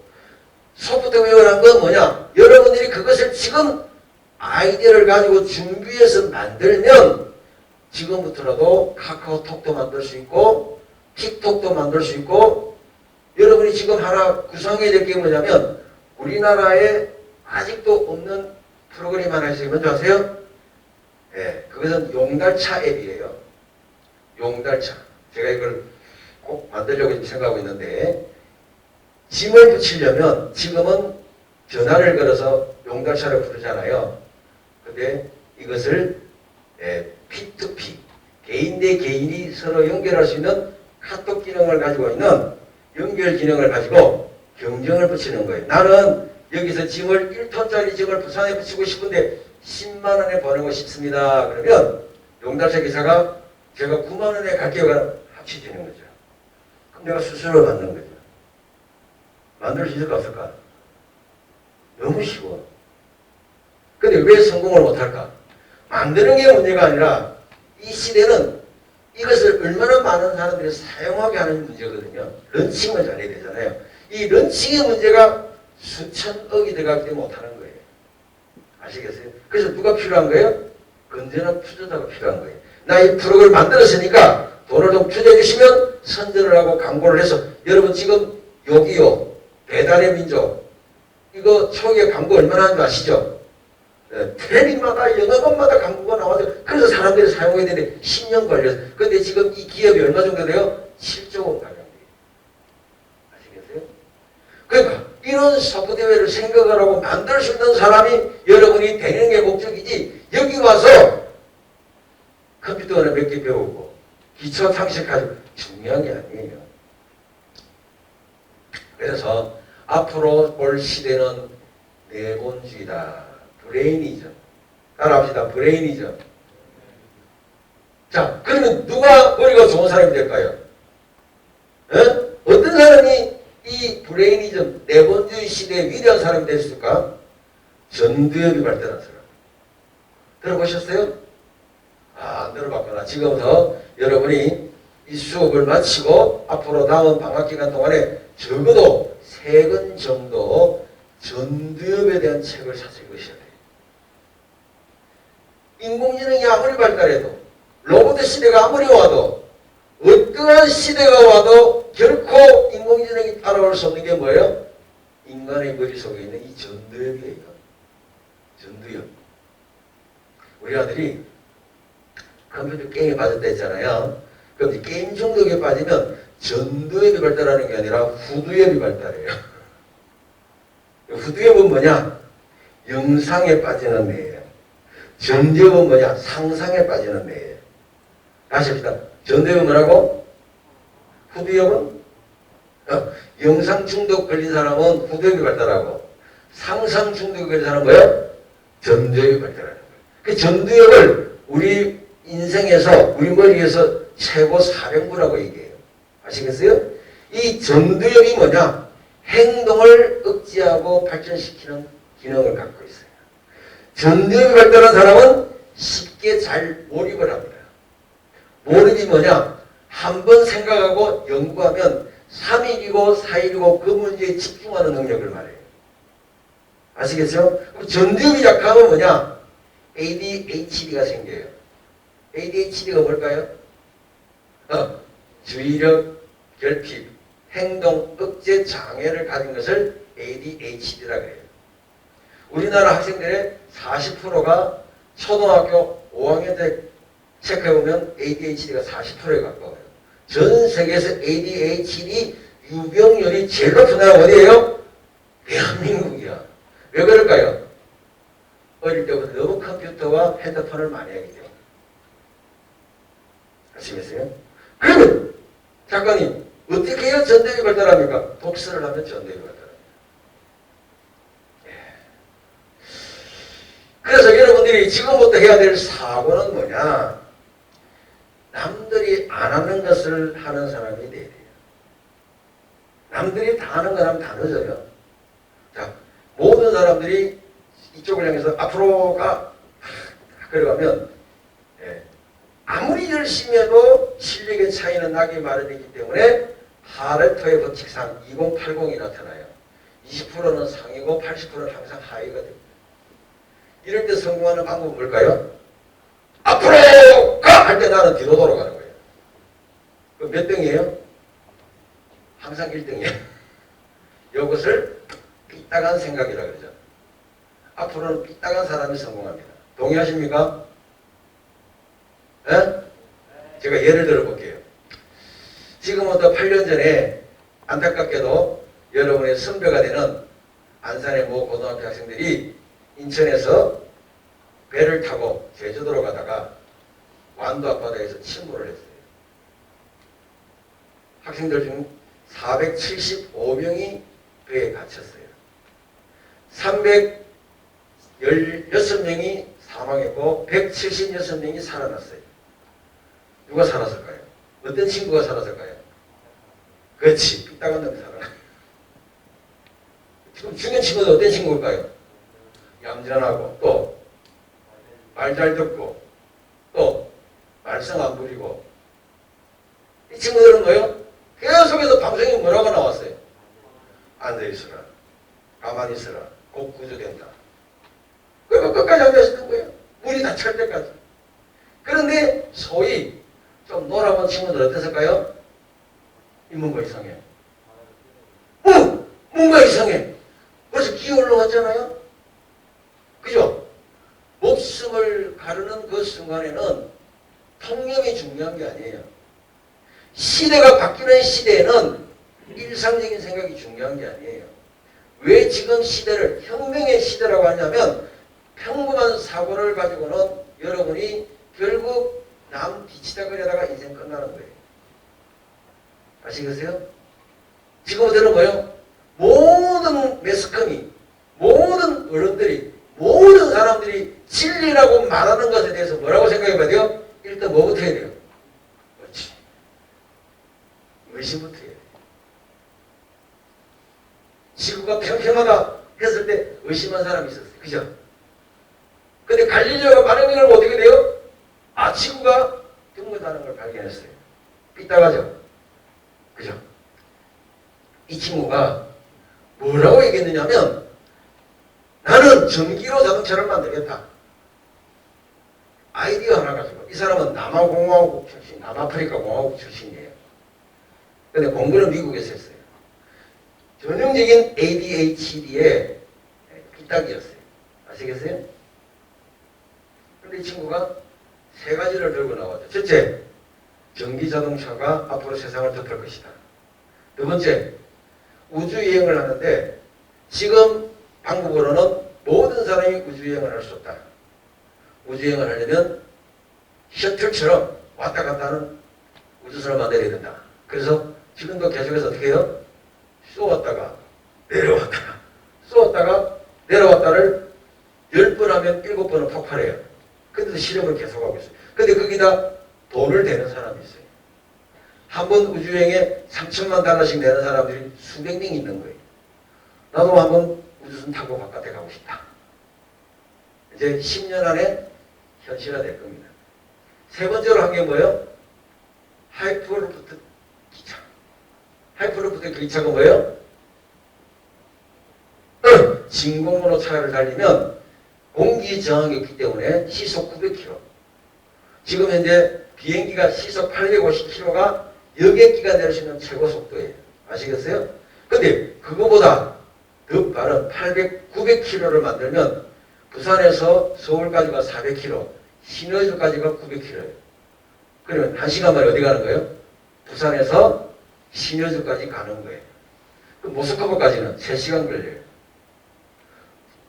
소프트웨어란 건 뭐냐? 여러분들이 그것을 지금 아이디어를 가지고 준비해서 만들면 지금부터라도 카카오톡도 만들 수 있고 틱톡도 만들 수 있고 여러분이 지금 하나 구성해야 될 게 뭐냐면 우리나라에 아직도 없는 프로그램 하나 있어요. 뭔지 아세요? 예, 그것은 용달차 앱이에요. 용달차. 제가 이걸 꼭 만들려고 생각하고 있는데 짐을 붙이려면 지금은 전화를 걸어서 용달차를 부르잖아요. 근데 이것을 P2P, 개인 대 개인이 서로 연결할 수 있는 카톡 기능을 가지고 있는 연결 기능을 가지고 경쟁을 붙이는 거예요. 나는 여기서 짐을 1톤짜리 짐을 부산에 붙이고 싶은데 10만 원에 보내고 싶습니다. 그러면 용달차 기사가 제가 9만 원에 갈게요. 합치지는 거죠. 그럼 내가 수수료를 받는 거죠. 만들 수 있을까 없을까? 너무 쉬워. 근데 왜 성공을 못할까? 만드는 게 문제가 아니라 이 시대는 이것을 얼마나 많은 사람들이 사용하게 하는 문제거든요. 런칭을 잘해야 되잖아요. 이 런칭의 문제가 수천억이 들어가기 때문에 못하는 거예요. 아시겠어요? 그래서 누가 필요한 거예요? 건전한 투자자가 필요한 거예요. 나 이 프로그램을 만들었으니까 돈을 좀 투자해 주시면 선전을 하고 광고를 해서 여러분 지금 여기요 배달의 민족 이거 초기에 광고 얼마나 하는 줄 아시죠? 텔레비마다 영화관마다 광고가 나와서 그래서 사람들이 사용해야 되는데 10년 걸려서 근데 지금 이 기업이 얼마 정도 돼요? 7조 원 가량 돼요. 아시겠어요? 그러니까 이런 소프트웨어를 생각을 하고 만들 수 있는 사람이 여러분이 되는 게 목적이지 여기 와서 컴퓨터를 몇 개 배우고 기초 상식 가지고 중요한 게 아니에요. 그래서 앞으로 볼 시대는 내본주의다. 브레인이즘. 따라합시다. 브레인이즘. 자, 그러면 누가 머리가 좋은 사람이 될까요? 어떤 사람이 이 브레인이즘, 내본주의 시대의 위대한 사람이 됐을까? 전두엽이 발달한 사람. 들어보셨어요? 안 들어봤구나. 지금부터 여러분이 이 수업을 마치고 앞으로 다음 방학 기간 동안에 적어도 3권 정도 전두엽에 대한 책을 사서 읽으셔야 돼요. 인공지능이 아무리 발달해도 로봇 시대가 아무리 와도 어떠한 시대가 와도 결코 인공지능이 따라올 수 없는 게 뭐예요? 인간의 머릿속에 있는 이 전두엽이에요. 전두엽. 우리 아들이 컴퓨터 게임에 빠졌다 했잖아요. 그럼 게임 중독에 빠지면 전두엽이 발달하는 게 아니라 후두엽이 발달해요. 후두엽은 뭐냐? 영상에 빠지는 데예요. 전두엽은 뭐냐? 상상에 빠지는 데예요. 다시 합시다. 전두엽은 뭐라고? 후두엽은? 영상 중독 걸린 사람은 후두엽이 발달하고 상상 중독 걸린 사람은 뭐예요? 전두엽이 발달하는 거예요. 그 전두엽을 우리 인생에서 우리 머리에서 최고 사령부라고 얘기해요. 아시겠어요? 이 전두엽이 뭐냐? 행동을 억제하고 발전시키는 기능을 갖고 있어요. 전두엽이 발달한 사람은 쉽게 잘 몰입을 합니다. 몰입이 뭐냐? 한 번 생각하고 연구하면 3일이고 4일이고 그 문제에 집중하는 능력을 말해요. 아시겠죠? 전두엽이 약하면 뭐냐? ADHD가 생겨요. ADHD가 뭘까요? 주의력 결핍, 행동 억제 장애를 가진 것을 ADHD라고 해요. 우리나라 학생들의 40%가 초등학교 5학년 때 체크해보면 ADHD가 40%에 가까워요. 전 세계에서 ADHD 유병률이 제일 높은 나라가 어디예요? 대한민국이야. 왜 그럴까요? 어릴 때부터 너무 컴퓨터와 핸드폰을 많이 하기 때문에. 아시겠어요? 그러면 작가님 어떻게 해야 전두엽이 발달합니까? 독서를 하면 전두엽이 발달합니다. 그래서 여러분들이 지금부터 해야 될 사고는 뭐냐? 남들이 안 하는 것을 하는 사람이 돼야 돼요. 남들이 다 하는 거 하면 다 늦어요. 자, 모든 사람들이 이쪽을 향해서 앞으로 가. 그러가면 아무리 열심히 해도 실력의 차이는 나기 마련이기 때문에 하레토의 법칙상 2080이 나타나요. 20%는 상이고 80%는 항상 하위가 됩니다. 이럴 때 성공하는 방법은 뭘까요? 앞으로 가! 할 때 나는 뒤로 돌아가는 거예요. 그럼 몇 등이에요? 항상 1등이에요. 이것을 삐딱한 생각이라고 그러죠. 앞으로는 삐딱한 사람이 성공합니다. 동의하십니까? 에? 제가 예를 들어 볼게요. 지금부터 8년 전에 안타깝게도 여러분의 선배가 되는 안산의 모 고등학교 학생들이 인천에서 배를 타고 제주도로 가다가 완도 앞바다에서 침몰을 했어요. 학생들 중 475명이 배에 갇혔어요. 316명이 사망했고 176명이 살아났어요. 누가 살았을까요? 어떤 친구가 살았을까요? 그렇지, 삐딱한 놈이 살아났어요. 지금 죽은 친구는 어떤 친구일까요? 얌전하고 또 말 잘 듣고 또 말썽 안 부리고. 이 친구들은 뭐예요? 계속해서 방송에 뭐라고 나왔어요? 앉아있으라, 가만히 있으라, 곧 구조된다. 그리고 끝까지 앉아있었던 거예요. 물이 다 찰 때까지. 그런데 소위 좀 놀아본 친구들 어땠을까요? 이 뭔가 이상해. 뭔가 이상해. 벌써 기어 올라왔잖아요. 그죠? 목숨을 가르는 그 순간에는 통념이 중요한 게 아니에요. 시대가 바뀌는 시대에는 일상적인 생각이 중요한 게 아니에요. 왜 지금 시대를 혁명의 시대라고 하냐면 평범한 사고를 가지고는 여러분이 결국 남 뒤치다거리다가 인생 끝나는 거예요. 아시겠어요? 지금부터는 뭐예요? 모든 매스컴이, 모든 어른들이, 모든 사람들이 진리라고 말하는 것에 대해서 뭐라고 생각해 봐야 돼요? 일단 뭐부터 해야 돼요? 그렇지. 의심부터 해야 돼요. 지구가 평평하다 했을 때 의심한 사람이 있었어요. 그죠? 근데 갈릴레오가 반응을 하고 어떻게 돼요? 아, 지구가 둥글다는 걸 발견했어요. 삐딱하죠? 그죠? 이 친구가 뭐라고 얘기했느냐면 나는 전기로 자동차를 만들겠다. 아이디어 하나 가지고. 이 사람은 남아공화국 출신, 남아프리카 공화국 출신이에요. 근데 공부는 미국에서 했어요. 전형적인 ADHD의 삐딱이었어요. 아시겠어요? 근데 이 친구가 세 가지를 들고 나왔죠. 첫째, 전기 자동차가 앞으로 세상을 덮을 것이다. 두 번째, 우주여행을 하는데 지금 방법으로는 모든 사람이 우주여행을 할 수 없다. 우주여행을 하려면 셔틀처럼 왔다 갔다 하는 우주선을 만들어야 된다. 그래서 지금도 계속해서 어떻게 해요? 쏘았다가 내려왔다가 쏘았다가 내려왔다를 10번 하면 7번은 폭발해요. 근데도 실험을 계속하고 있어요. 근데 거기다 돈을 대는 사람이 있어요. 한 번 우주여행에 3천만 달러씩 내는 사람들이 수백 명이 있는 거예요. 나도 한번 우주선 타고 바깥에 가고 싶다. 이제 10년 안에 현실화될 겁니다. 세 번째로 한 게 뭐예요? 하이퍼루프트 기차. 하이퍼루프트 기차가 뭐예요? 진공으로 차를 달리면 공기 저항이 있기 때문에 시속 900km. 지금 현재 비행기가 시속 850km가 여객기가 낼 수 있는 최고 속도예요. 아시겠어요? 근데 그거보다 더 빠른 900km를 만들면 부산에서 서울까지가 400km, 신의주까지가 900km예요. 그러면 1시간 만에 어디 가는 거예요? 부산에서 신의주까지 가는 거예요. 그 모스크바까지는 3시간 걸려요.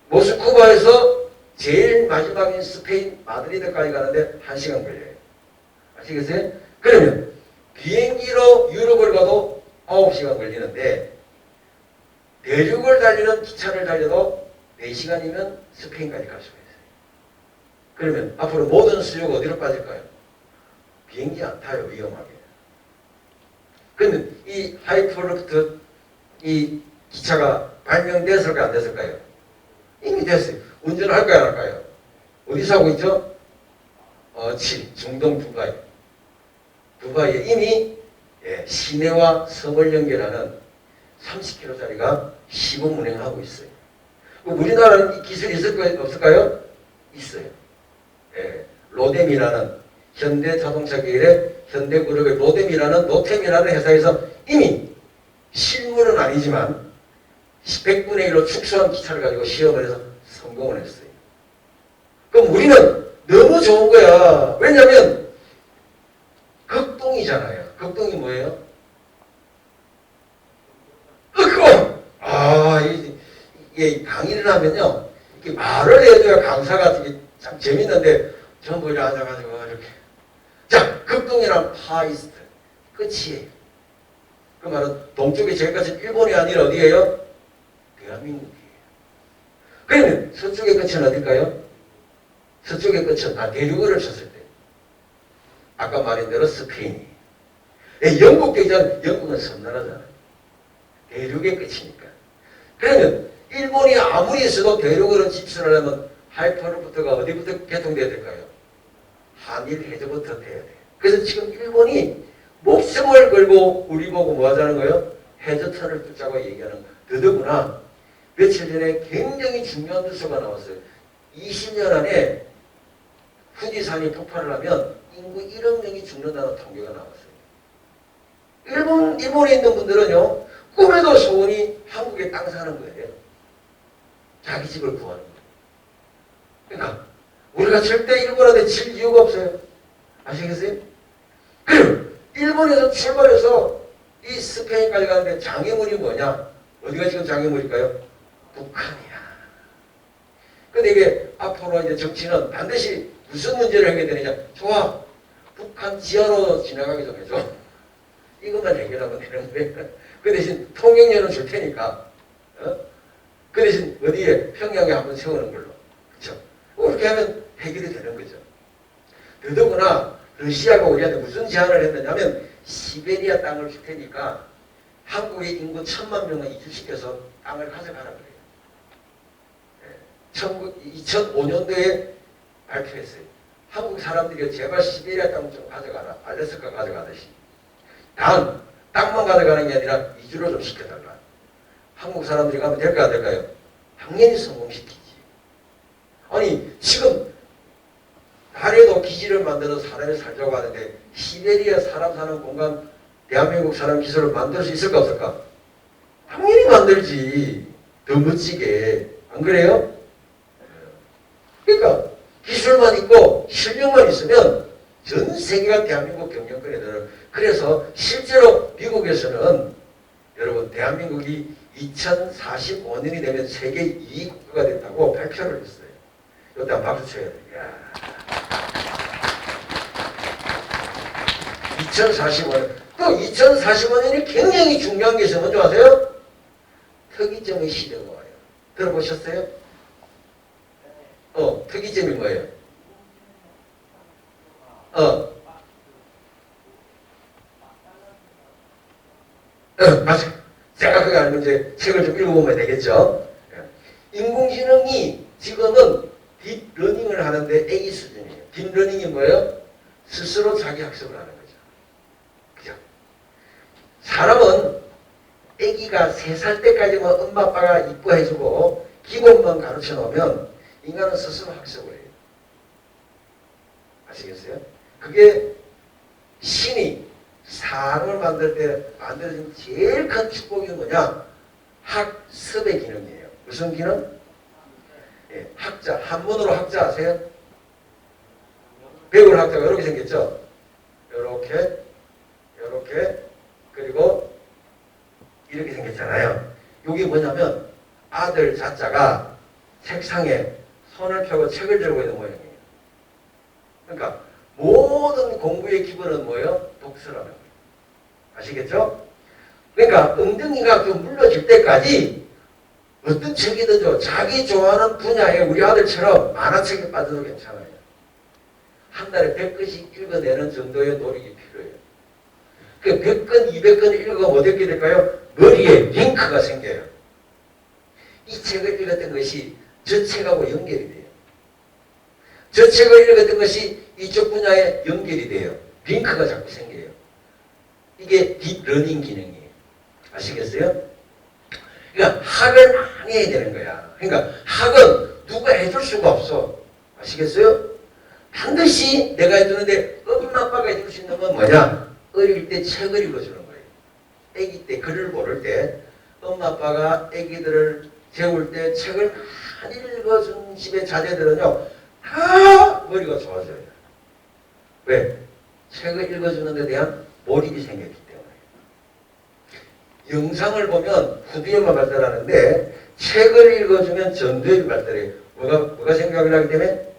모스크바에서 제일 마지막인 스페인 마드리드까지 가는데 1시간 걸려요. 아시겠어요? 그러면 비행기로 유럽을 가도 9시간 걸리는데 대륙을 달리는 기차를 달려도 4시간이면 스페인까지 갈 수가 있어요. 그러면 앞으로 모든 수요가 어디로 빠질까요? 비행기 안 타요. 위험하게. 그러면 이 하이퍼루프트 이 기차가 발명됐을까요? 안 됐을까요? 이미 됐어요. 운전을 할까요? 안 할까요? 어디서 하고 있죠? 중동 두바이. 두바이에 이미 시내와 섬을 연결하는 30km짜리가 시범 운행하고 있어요. 우리나라는 이 기술이 있을까요? 없을까요? 있어요. 로뎀이라는 현대자동차 계열의 현대그룹의 로뎀이라는 노템이라는 회사에서 이미 실물은 아니지만 100분의 1로 축소한 기차를 가지고 시험을 해서 성공을 했어요. 그럼 우리는 너무 좋은 거야. 왜냐하면 극동이잖아요. 극동이 뭐예요? 이게 강의를 하면요, 이렇게 말을 해줘야 강사가 참 재밌는데 전부 이렇게 앉아가지고 이렇게 자, 극동이란 파이스트. 끝이에요. 그 말은 동쪽이 저기까지 일본이 아니라 어디예요? 대한민국이에요. 그러면 서쪽의 끝은 어딜까요? 서쪽의 끝은 대륙을 쳤을 때 아까 말한 대로 스페인이. 영국도 있잖아요. 영국은 섬나라잖아요. 대륙의 끝이니까. 그러면 일본이 아무리 있어도 대륙으로 진출하려면 하이퍼루트가 어디부터 개통돼야 될까요? 한일 해저부터 돼야 돼요. 그래서 지금 일본이 목숨을 걸고 우리 보고 뭐 하자는 거예요? 해저턴을 붙자고 얘기하는 거예요. 더더구나 며칠 전에 굉장히 중요한 뉴스가 나왔어요. 20년 안에 후지산이 폭발을 하면 인구 1억 명이 죽는다는 통계가 나왔어요. 일본에 있는 분들은요, 꿈에도 소원이 한국에 땅 사는 거예요. 자기 집을 구하는 거예요. 그러니까 우리가 절대 일본한테 질 이유가 없어요. 아시겠어요? 그럼 일본에서 출발해서 이 스페인까지 가는데 장애물이 뭐냐? 어디가 지금 장애물일까요? 북한이야. 근데 이게 앞으로 이제 정치는 반드시 무슨 문제를 해결되느냐? 좋아. 북한 지하로 지나가게 좀 해줘. 이것만 해결하면 되는 거예요. 그 대신 통행료는 줄 테니까. 그 대신 어디에 평양에 한번 세우는 걸로. 그렇죠? 그렇게 하면 해결이 되는 거죠. 더더구나 러시아가 우리한테 무슨 제안을 했느냐면 시베리아 땅을 줄 테니까 한국의 인구 1,000만 명을 이주시켜서 땅을 가져가라 그래요. 2005년도에 발표했어요. 한국 사람들이 제발 시베리아 땅 좀 가져가라. 알래스카 가져가듯이. 단 땅만 가져가는 게 아니라 이주로 좀 시켜달라. 한국 사람들이 가면 될까 안 될까요? 당연히 성공시키지. 아니 지금 달에도 기지를 만들어서 사람이 살자고 하는데 시베리아 사람 사는 공간 대한민국 사람 기술을 만들 수 있을까 없을까? 당연히 만들지. 더 멋지게. 안 그래요? 그러니까 기술만 있고 실력만 있으면 전 세계가 대한민국 경영권에 들어요. 그래서 실제로 미국에서는 여러분 대한민국이 2045년이 되면 세계 2위 국가가 된다고 발표를 했어요. 이때 한번 박수 쳐야 돼요. 2045년. 또 2045년이 굉장히 중요한 게 있어요. 뭔지 아세요? 특이점의 시대가 와요. 들어보셨어요? 특이점이 뭐예요? 맞아요. 정확하게 알면 이제 책을 좀 읽어보면 되겠죠. 인공지능이 지금은 딥러닝을 하는데 A 수준이에요. 딥러닝이 뭐예요? 스스로 자기 학습을 하는 거죠. 그죠? 사람은 아기가 3살 때까지만 엄마 아빠가 이뻐해주고 기본만 가르쳐 놓으면 인간은 스스로 학습을 해요. 아시겠어요? 그게 신이 사람을 만들 때 만들어진 제일 큰 축복이 뭐냐? 학습의 기능이에요. 무슨 기능? 예, 학자. 한문으로 학자 아세요? 배울 학자가 이렇게 생겼죠? 이렇게, 그리고 이렇게 생겼잖아요. 이게 뭐냐면 아들 자자가 책상에 손을 펴고 책을 들고 있는 모양이에요. 그러니까 모든 공부의 기본은 뭐예요? 독서라는 거예요. 아시겠죠? 그러니까 엉덩이가 좀 물러질 때까지 어떤 책이든 자기 좋아하는 분야에 우리 아들처럼 만화책에 빠져도 괜찮아요. 한 달에 100권씩 읽어내는 정도의 노력이 필요해요. 그 100권, 200권 읽으면 어떻게 될까요? 머리에 링크가 생겨요. 이 책을 읽었던 것이 저 책하고 연결이 돼요. 저 책을 읽었던 것이 이쪽 분야에 연결이 돼요. 링크가 자꾸 생겨요. 이게 딥러닝 기능이에요. 아시겠어요? 그러니까 학을 많이 해야 되는 거야. 그러니까 학은 누가 해줄 수가 없어. 아시겠어요? 반드시 내가 해주는데 엄마 아빠가 해줄 수 있는 건 뭐냐? 어릴 때 책을 읽어주는 거예요. 아기 때 글을 모를 때 엄마 아빠가 아기들을 재울 때 책을 많이 읽어준 집의 자제들은요 다 머리가 좋아져요. 왜? 책을 읽어주는 데 대한 몰입이 생겼기 때문에. 영상을 보면 후두엽만 발달하는데 책을 읽어주면 전두엽이 발달해요. 뭐가 생각을 하기 때문에?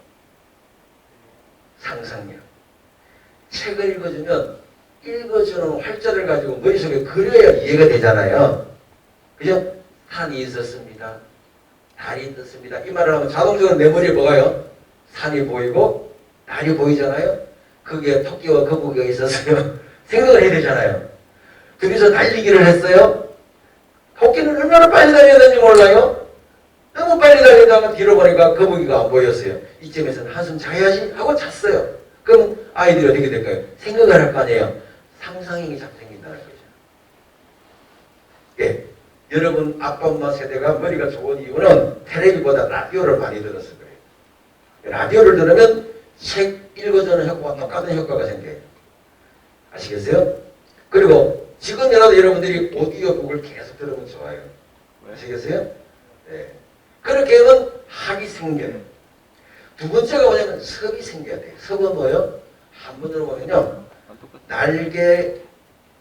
상상력. 책을 읽어주면 읽어주는 활자를 가지고 머릿속에 그려야 이해가 되잖아요. 그죠? 산이 있었습니다. 달이 떴습니다. 이 말을 하면 자동적으로 내 머리에 뭐가요? 산이 보이고 달이 보이잖아요. 거기에 토끼와 거북이가 있었어요. 생각을 해야 되잖아요. 둘이서 달리기를 했어요. 토끼는 얼마나 빨리 달리는지 몰라요. 너무 빨리 달리다가 뒤로 보니까 거북이가 안 보였어요. 이쯤에서는 한숨 자야지 하고 잤어요. 그럼 아이들이 어떻게 될까요? 생각을 할 거 아니에요. 상상력이 자꾸 생긴다는 거죠. 예. 여러분 아빠 엄마 세대가 머리가 좋은 이유는 텔레비보다 라디오를 많이 들어서 그래요. 라디오를 들으면 책 읽어주는 효과와 똑같은 효과가 생겨요. 아시겠어요? 그리고 지금이라도 여러분들이 오디오북을 계속 들으면 좋아요. 아시겠어요? 네. 그렇게 하면 학이 생겨요. 두 번째가 뭐냐면 섭이 생겨야 돼요. 섭은 뭐예요? 한문으로 보면요. 날개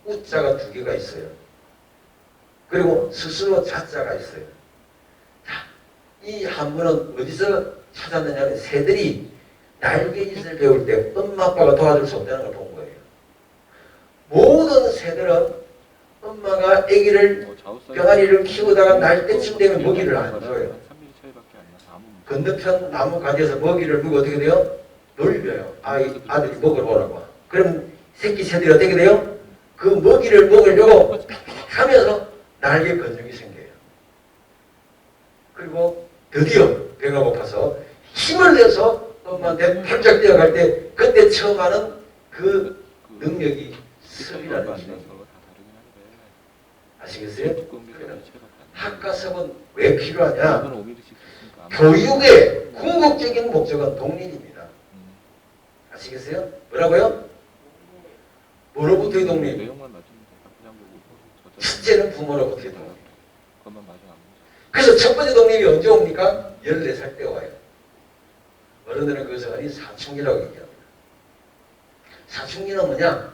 우자가 두 개가 있어요. 그리고 스스로 자자가 있어요. 자, 이 한문은 어디서 찾았느냐면 새들이 날개짓을 배울 때 엄마 아빠가 도와줄 수 없다는 걸 본 거예요. 모든 새들은 엄마가 아기를 병아리를 키우다가 날 때쯤 되면 먹이를 안 줘요. 건너편 나무 가지에서 먹이를 두고 어떻게 돼요? 놀려요. 아들이 먹으러 오라고. 그럼 새끼 새들이 어떻게 돼요? 그 먹이를 먹으려고 하면서 날개 근육이 생겨요. 그리고 드디어 배가 고파서 힘을 내서 엄마한테 팔짝 뛰어갈 때 그때 처음 하는 그 능력이 섭이라는 거죠. 아시겠어요? 학과 섭은 왜 필요하냐? 교육의 궁극적인 목적은 독립입니다. 아시겠어요? 뭐라고요? 뭐로부터의 독립? 첫째는 부모로부터의 독립. 그래서 첫 번째 독립이 언제 옵니까? 14살 때 와요. 어른들은 그것을 아니 사춘기라고 얘기합니다. 사춘기는 뭐냐?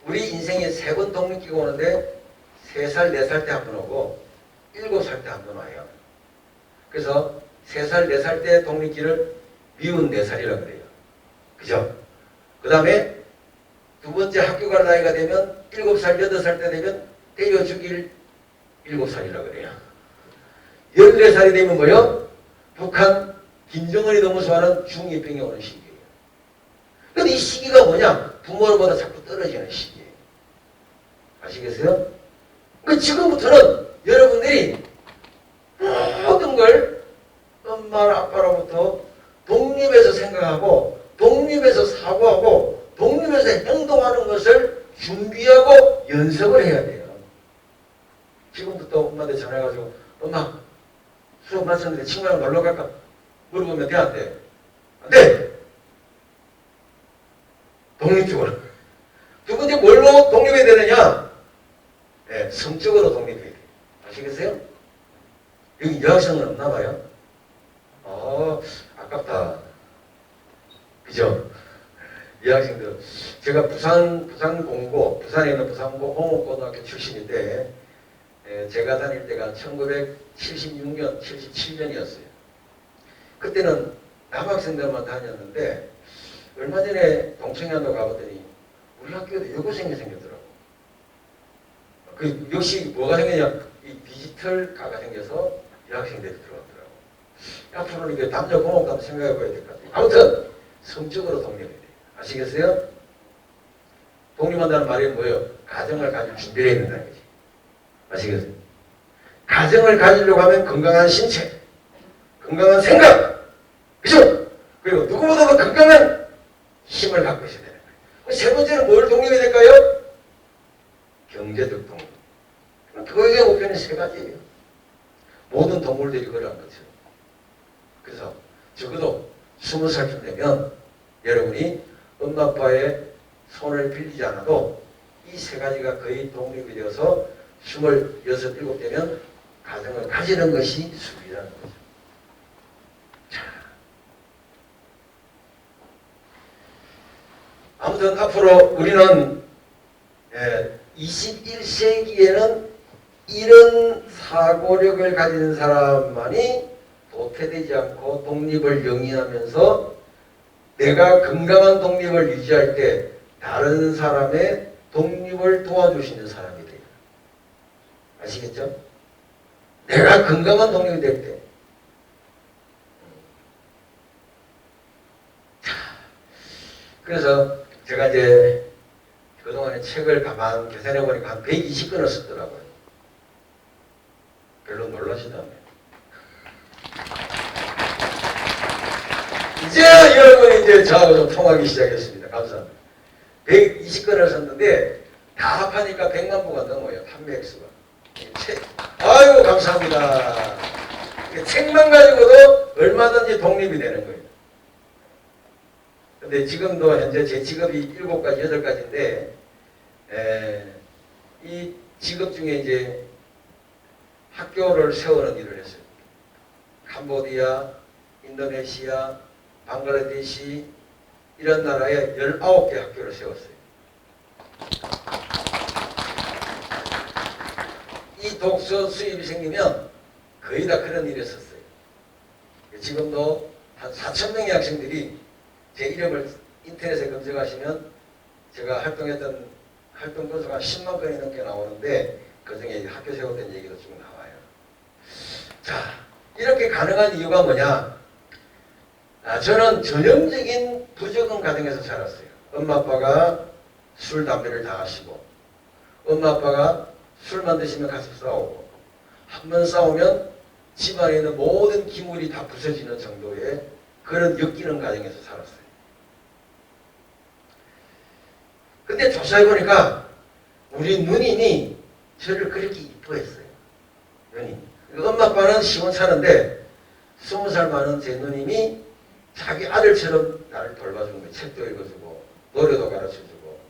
우리 인생에 3번 독립기가 오는데 3살, 4살 때 한 번 오고 7살 때 한 번 와요. 그래서 3살, 4살 때 독립기를 미운 4살이라고 그래요. 그죠? 그 다음에 두 번째 학교 갈 나이가 되면 7살, 8살 때 되면 때려 죽일 7살이라고 그래요. 14살이 되면 뭐요? 북한 김정은이 너무 좋아하는 중2병이 오는 시기예요. 근데 이 시기가 뭐냐? 부모보다 자꾸 떨어지는 시기예요. 아시겠어요? 그 지금부터는 여러분들이 모든 걸 엄마, 아빠로부터 독립해서 생각하고 독립해서 사고하고 독립해서 행동하는 것을 준비하고 연습을 해야 돼요. 지금부터 엄마한테 전화해가지고 엄마 수업 마쳤는데 친구랑 놀러 갈까? 물어보면 돼? 안 돼? 안 돼! 독립적으로. 두 번째 뭘로 독립해야 되느냐? 네, 성적으로 독립해야 돼요. 아시겠어요? 여기 여학생은 없나 봐요? 아깝다. 그죠? 여학생들. 제가 부산에 있는 부산고 홍옥고등학교 출신인데, 제가 다닐 때가 1976년, 77년이었어요. 그때는 남학생들만 다녔는데, 얼마 전에 동청양도 가보더니, 우리 학교에도 여고생이 생겼더라고. 그, 역시 뭐가 생겼냐? 이 디지털과가 생겨서 여학생들이 들어왔더라고. 앞으로는 이게 남녀 공학도 생각해 봐야 될 것 같아요. 아무튼, 성적으로 독립해야 돼요. 아시겠어요? 독립한다는 말이 뭐예요? 가정을 가질 준비를 해야 된다는 거지. 아시겠어요? 가정을 가지려고 하면 건강한 신체, 건강한 생각, 그죠? 그리고 누구보다도 건강한 힘을 갖고 있어야 되는 거예요. 세 번째는 뭘 독립해야 될까요? 경제적 독립. 교육의 목표는 3가지예요. 모든 동물들이 그러한 거죠. 그래서 적어도 20살쯤 되면 여러분이 엄마 아빠의 손을 빌리지 않아도 이 3가지가 거의 독립이 되어서 26, 7 되면 가정을 가지는 것이 수비라는 거죠. 자, 아무튼 앞으로 우리는 21세기에는 이런 사고력을 가진 사람만이 도태되지 않고 독립을 영위하면서 내가 건강한 독립을 유지할 때 다른 사람의 독립을 도와줄 수 있는 사람이 돼요. 아시겠죠? 내가 건강한 독립이 될 때. 그래서 제가 이제 그동안에 책을 가만 계산해 보니까 한 120권을 썼더라고요. 별로 놀라시다며. 이제 여러분이 이제 저하고 좀 통하기 시작했습니다. 감사합니다. 120권을 썼는데 다 합하니까 100만 부가 넘어요. 판매 액수가. 아이고 감사합니다. 책만 가지고도 얼마든지 독립이 되는 거예요. 근데 지금도 현재 제 직업이 7가지, 8가지인데 이 직업 중에 이제 학교를 세우는 일을 했어요. 캄보디아, 인도네시아, 방글라데시 이런 나라에 19개 학교를 세웠어요. 이 독서 수입이 생기면 거의 다 그런 일에 썼어요. 지금도 한 4,000명의 학생들이 제 이름을 인터넷에 검색하시면 제가 활동했던 활동 건수가 10만 건이 넘게 나오는데 그중에 학교 세웠던 얘기도 쭉 나와요. 자, 이렇게 가능한 이유가 뭐냐? 저는 전형적인 부적응 가정에서 자랐어요. 엄마 아빠가 술, 담배를 다 하시고 엄마 아빠가 술만 드시면 같이 싸우고 한 번 싸우면 집안에 있는 모든 기물이 다 부서지는 정도의 그런 엮이는 가정에서 살았어요. 근데 조사해보니까 우리 누님이 저를 그렇게 이뻐했어요. 누님. 엄마 아빠는 시원찮은데 20살 많은 제 누님이 자기 아들처럼 나를 돌봐준 거예요. 책도 읽어주고 노래도 가르쳐주고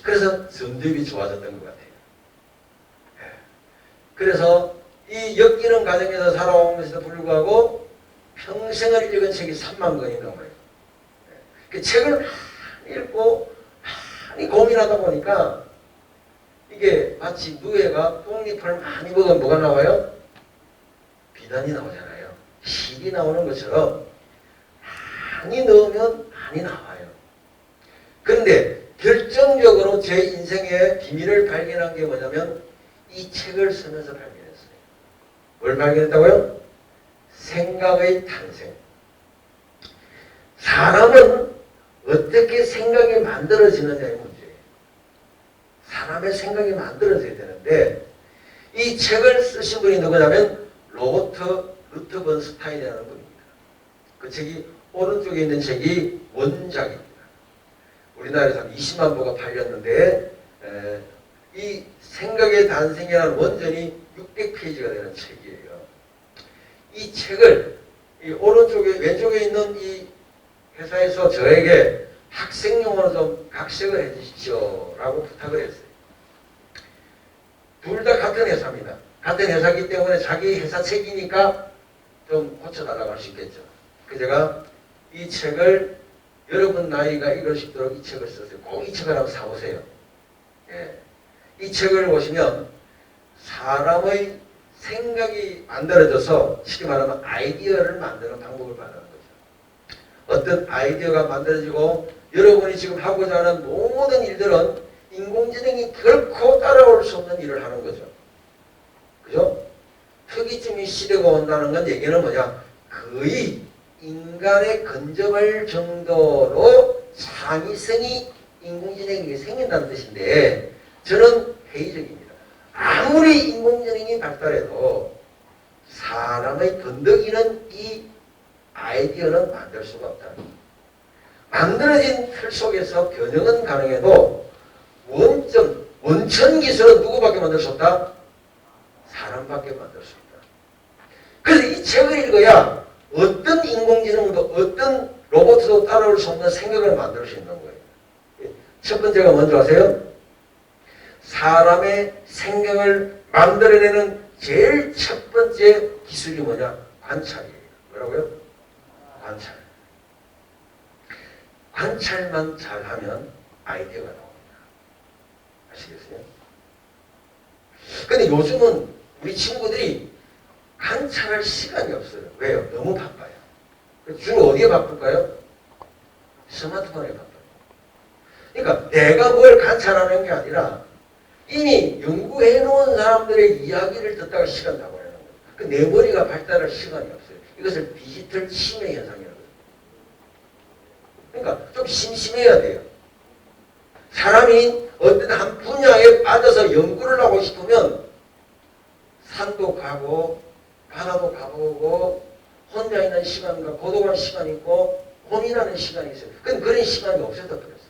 그래서 전두엽이 좋아졌던 것 같아요. 그래서 이 엮이는 가정에서 살아오면서도 불구하고 평생을 읽은 책이 3만 권이 넘어요. 그 책을 읽고 많이 고민하다 보니까 이게 마치 누에가 뽕잎을 많이 먹으면 뭐가 나와요? 비단이 나오잖아요. 실이 나오는 것처럼 많이 넣으면 많이 나와요. 그런데 결정적으로 제 인생의 비밀을 발견한 게 뭐냐면 이 책을 쓰면서 발견했어요. 뭘 발견했다고요? 생각의 탄생. 사람은 어떻게 생각이 만들어지느냐의 문제예요. 사람의 생각이 만들어져야 되는데 이 책을 쓰신 분이 누구냐면 로버트 루트번스타인이라는 분입니다. 그 책이 오른쪽에 있는 책이 원작입니다. 우리나라에서 한 20만 부가 팔렸는데 이 생각의 탄생이라는 원전이 600페이지가 되는 책이에요. 이 책을 이 오른쪽에 왼쪽에 있는 이 회사에서 저에게 학생용으로 좀 각색을 해 주십시오 라고 부탁을 했어요. 둘 다 같은 회사입니다. 같은 회사이기 때문에 자기 회사 책이니까 좀 고쳐달라고 할 수 있겠죠. 그래서 제가 이 책을 여러분 나이가 읽을 수 있도록 이 책을 썼어요. 꼭 이 책을 한번 사보세요. 예. 이 책을 보시면 사람의 생각이 만들어져서 쉽게 말하면 아이디어를 만드는 방법을 말하는 거죠. 어떤 아이디어가 만들어지고 여러분이 지금 하고자 하는 모든 일들은 인공지능이 결코 따라올 수 없는 일을 하는 거죠. 그죠? 특이점이 시대가 온다는 건 얘기는 뭐냐? 거의 인간에 근접할 정도로 창의성이 인공지능에게 생긴다는 뜻인데 저는 회의적입니다. 아무리 인공지능이 발달해도 사람의 건더기는 이 아이디어는 만들 수가 없다. 만들어진 틀 속에서 변형은 가능해도 원천 기술은 누구밖에 만들 수 없다? 사람밖에 만들 수 없다. 그래서 이 책을 읽어야 어떤 인공지능도 어떤 로봇도 따라올 수 없는 생각을 만들 수 있는 거예요. 첫 번째가 먼저 아세요? 사람의 생각을 만들어내는 제일 첫 번째 기술이 뭐냐? 관찰이에요. 뭐라고요? 관찰. 관찰만 잘하면 아이디어가 나옵니다. 아시겠어요? 근데 요즘은 우리 친구들이 관찰할 시간이 없어요. 왜요? 너무 바빠요. 주로 어디에 바쁠까요? 스마트폰에 바빠요. 그러니까 내가 뭘 관찰하는 게 아니라 이미 연구해 놓은 사람들의 이야기를 듣다가 시간 다 보내는 거예요. 내 머리가 발달할 시간이 없어요. 이것을 디지털 치매 현상이라고 해요. 그러니까 좀 심심해야 돼요. 사람이 어떤 한 분야에 빠져서 연구를 하고 싶으면 산도 가고 바다도 가보고 혼자 있는 시간과 고독한 시간이 있고 고민하는 시간이 있어요. 근데 그런 시간이 없어졌다 그랬어요.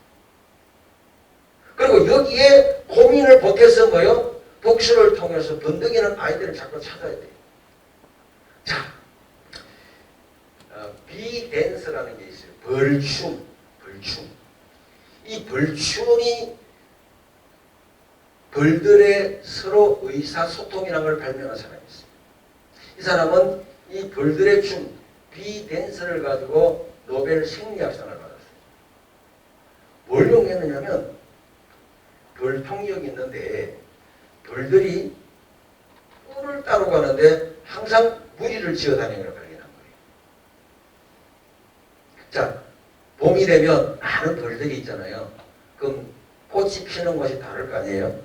그리고 여기에 고민을 보태서 뭐요? 독서를 통해서 번뜩이는 아이들을 자꾸 찾아야 돼요. 자, 비댄스라는 게 있어요. 벌춤. 이 벌춤이 벌들의 서로 의사소통이라는 걸 발명한 사람이 있어요. 이 사람은 이 벌들의 춤, 비댄스를 가지고 노벨 생리학상을 받았어요. 뭘 용했느냐면 벌통역이 있는데 벌들이 꿀을 따러 가는데 항상 무리를 지어 다니는 걸 발견한 거예요. 자, 봄이 되면 많은 벌들이 있잖아요. 그럼 꽃이 피는 곳이 다를 거 아니에요?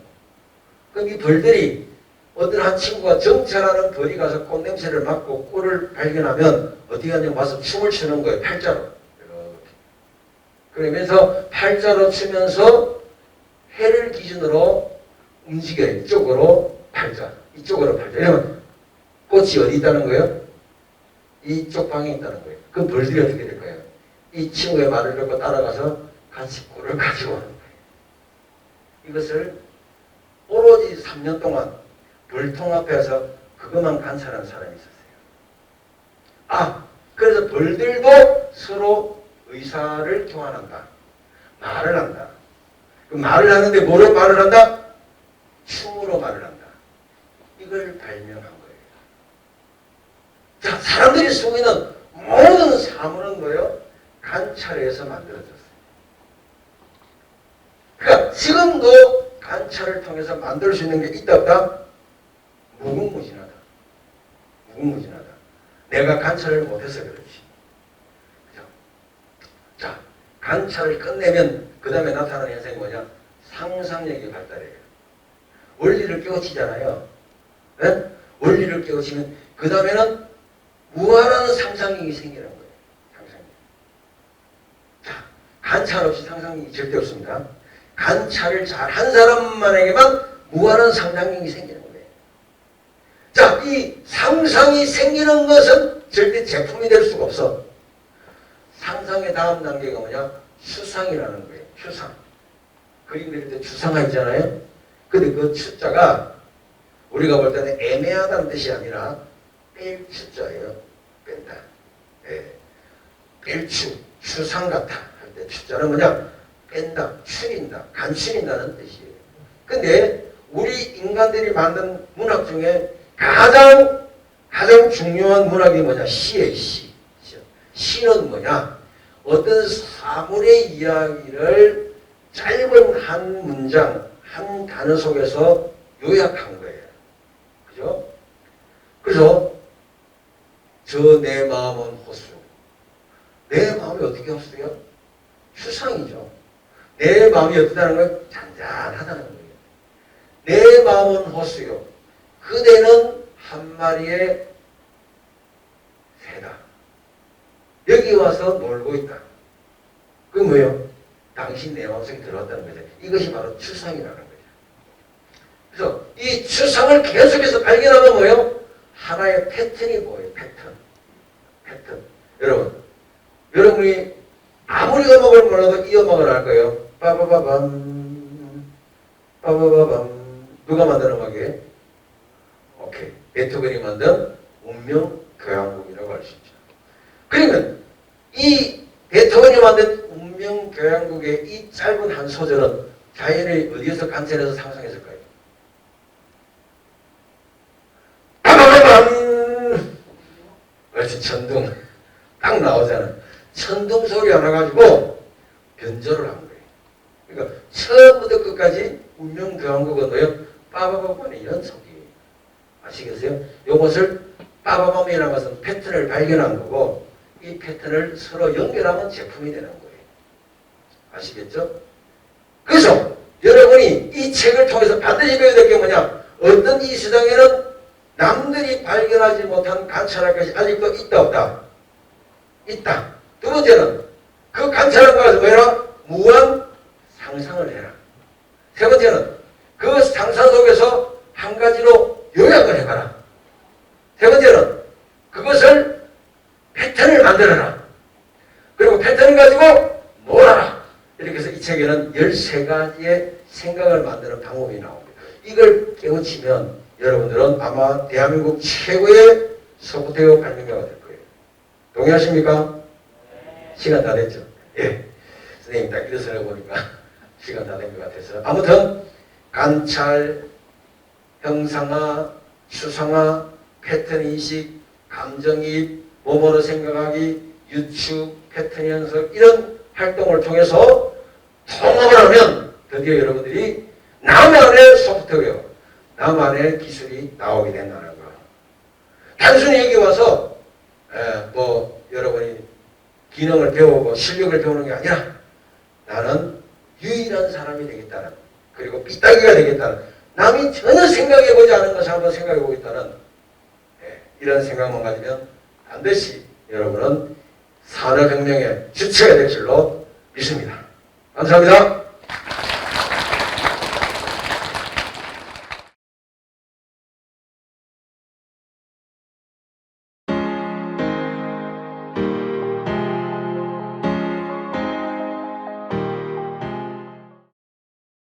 그럼 이 벌들이 어떤 한 친구가 정찰하는 벌이 가서 꽃냄새를 맡고 꿀을 발견하면 어떻게 하냐면 와서 춤을 추는 거예요. 팔자로. 이렇게. 그러면서 팔자로 추면서 해를 기준으로 움직여요. 이쪽으로 팔자. 이쪽으로 팔자. 이러면 꽃이 어디 있다는 거예요? 이쪽 방에 있다는 거예요. 그럼 벌들이 어떻게 될까요? 이 친구의 말을 듣고 따라가서 같이 꿀을 가지고 오는 거예요. 이것을 오로지 3년 동안 벌통 앞에서 그것만 관찰한 사람이 있었어요. 그래서 벌들도 서로 의사를 교환한다. 말을 한다. 그 말을 하는데 뭐로 말을 한다? 춤으로 말을 한다. 이걸 발명한 거예요. 자, 사람들이 쓰고 있는 모든 사물은 뭐예요? 관찰에서 만들어졌어요. 그러니까 지금도 관찰을 통해서 만들 수 있는 게 있다 없다? 무궁무진하다. 무궁무진하다. 내가 관찰을 못해서 그렇지. 그죠? 자, 관찰을 끝내면 그 다음에 나타나는 현상이 뭐냐? 상상력이 발달해요. 원리를 깨우치잖아요. 네? 원리를 깨우치면 그 다음에는 무한한 상상력이 생기는 거예요. 상상력. 자, 관찰 없이 상상력이 절대 없습니다. 관찰을 잘 한 사람만에게만 무한한 상상력이 생기는 거예요. 자, 이 상상이 생기는 것은 절대 제품이 될 수가 없어. 상상의 다음 단계가 뭐냐? 추상이라는 거예요. 추상. 그림 그릴 때 추상화 있잖아요. 근데 그 추자가 우리가 볼 때는 애매하다는 뜻이 아니라 뺄 추자예요. 뺀다. 예. 뺄추. 추상 같아. 할 때 추자는 뭐냐? 뺀다. 추린다. 간추린다는 뜻이에요. 근데 우리 인간들이 만든 문학 중에 가장 중요한 문학이 뭐냐? 시예요. 시. 시는 뭐냐? 어떤 사물의 이야기를 짧은 한 문장, 한 단어 속에서 요약한 거예요. 그죠? 그래서 저 내 마음은 호수. 내 마음이 어떻게 호수요? 추상이죠. 내 마음이 어떻다는 건 잔잔하다는 거예요. 내 마음은 호수요. 그대는 한 마리의 새다. 여기 와서 놀고 있다. 그게 뭐예요? 당신 내 마음속에 들어왔다는 거죠. 이것이 바로 추상이라는 거죠. 그래서 이 추상을 계속해서 발견하면 뭐예요? 하나의 패턴이 뭐예요? 패턴. 여러분이 아무리 음악을 몰라도 이 음악을 알 거예요. 빠바바밤. 누가 만든 음악이에요? 오케이. 베토벤이 만든 운명교향곡이라고 할 수 있죠. 그러면 이 베토벤이 만든 운명교향곡의 이 짧은 한 소절은 자연이 어디에서 관찰해서 상상했을까요? 빠바바밤. 그렇지. 천둥. 딱 나오잖아. 천둥 소리 하나 가지고 변조를 한 거예요. 그러니까 처음부터 끝까지 운명교향곡은 뭐예요? 빠바바밤의 연속이에요. 아시겠어요? 이것을 빠바밤이라는 것은 패턴을 발견한 거고, 이 패턴을 서로 연결하면 제품이 되는 거예요. 아시겠죠? 그래서 여러분이 이 책을 통해서 반드시 배워야 될 게 뭐냐? 어떤 이 세상에는 남들이 발견하지 못한 관찰할 것이 아직도 있다 없다? 있다. 두 번째는 그 관찰한 것을 뭐해라? 무한 상상을 해라. 세 번째는 그 상상 속에서 한 가지로 요약을 해가라. 세 번째는 그것을 패턴을 만들어라. 그리고 패턴을 가지고 놀아라. 이렇게 해서 이 책에는 13가지의 생각을 만드는 방법이 나옵니다. 이걸 깨우치면 여러분들은 아마 대한민국 최고의 소프트웨어 발명가가 될 거예요. 동의하십니까? 시간 다 됐죠? 예. 선생님 딱 일어서려 보니까 시간 다 된 것 같아서. 아무튼 관찰, 형상화, 추상화, 패턴 인식, 감정이입, 뭐뭐로 생각하기, 유추, 패턴 연습 이런 활동을 통해서 통합을 하면 드디어 여러분들이 나만의 소프트웨어, 나만의 기술이 나오게 된다는 거. 단순히 여기 와서 여러분이 기능을 배우고 실력을 배우는 게 아니라 나는 유일한 사람이 되겠다는, 그리고 삐딱이가 되겠다는, 남이 전혀 생각해보지 않은 것을 한번 생각해보겠다는 이런 생각만 가지면 반드시 여러분은 산업혁명의 주체가 될 줄로 믿습니다. 감사합니다.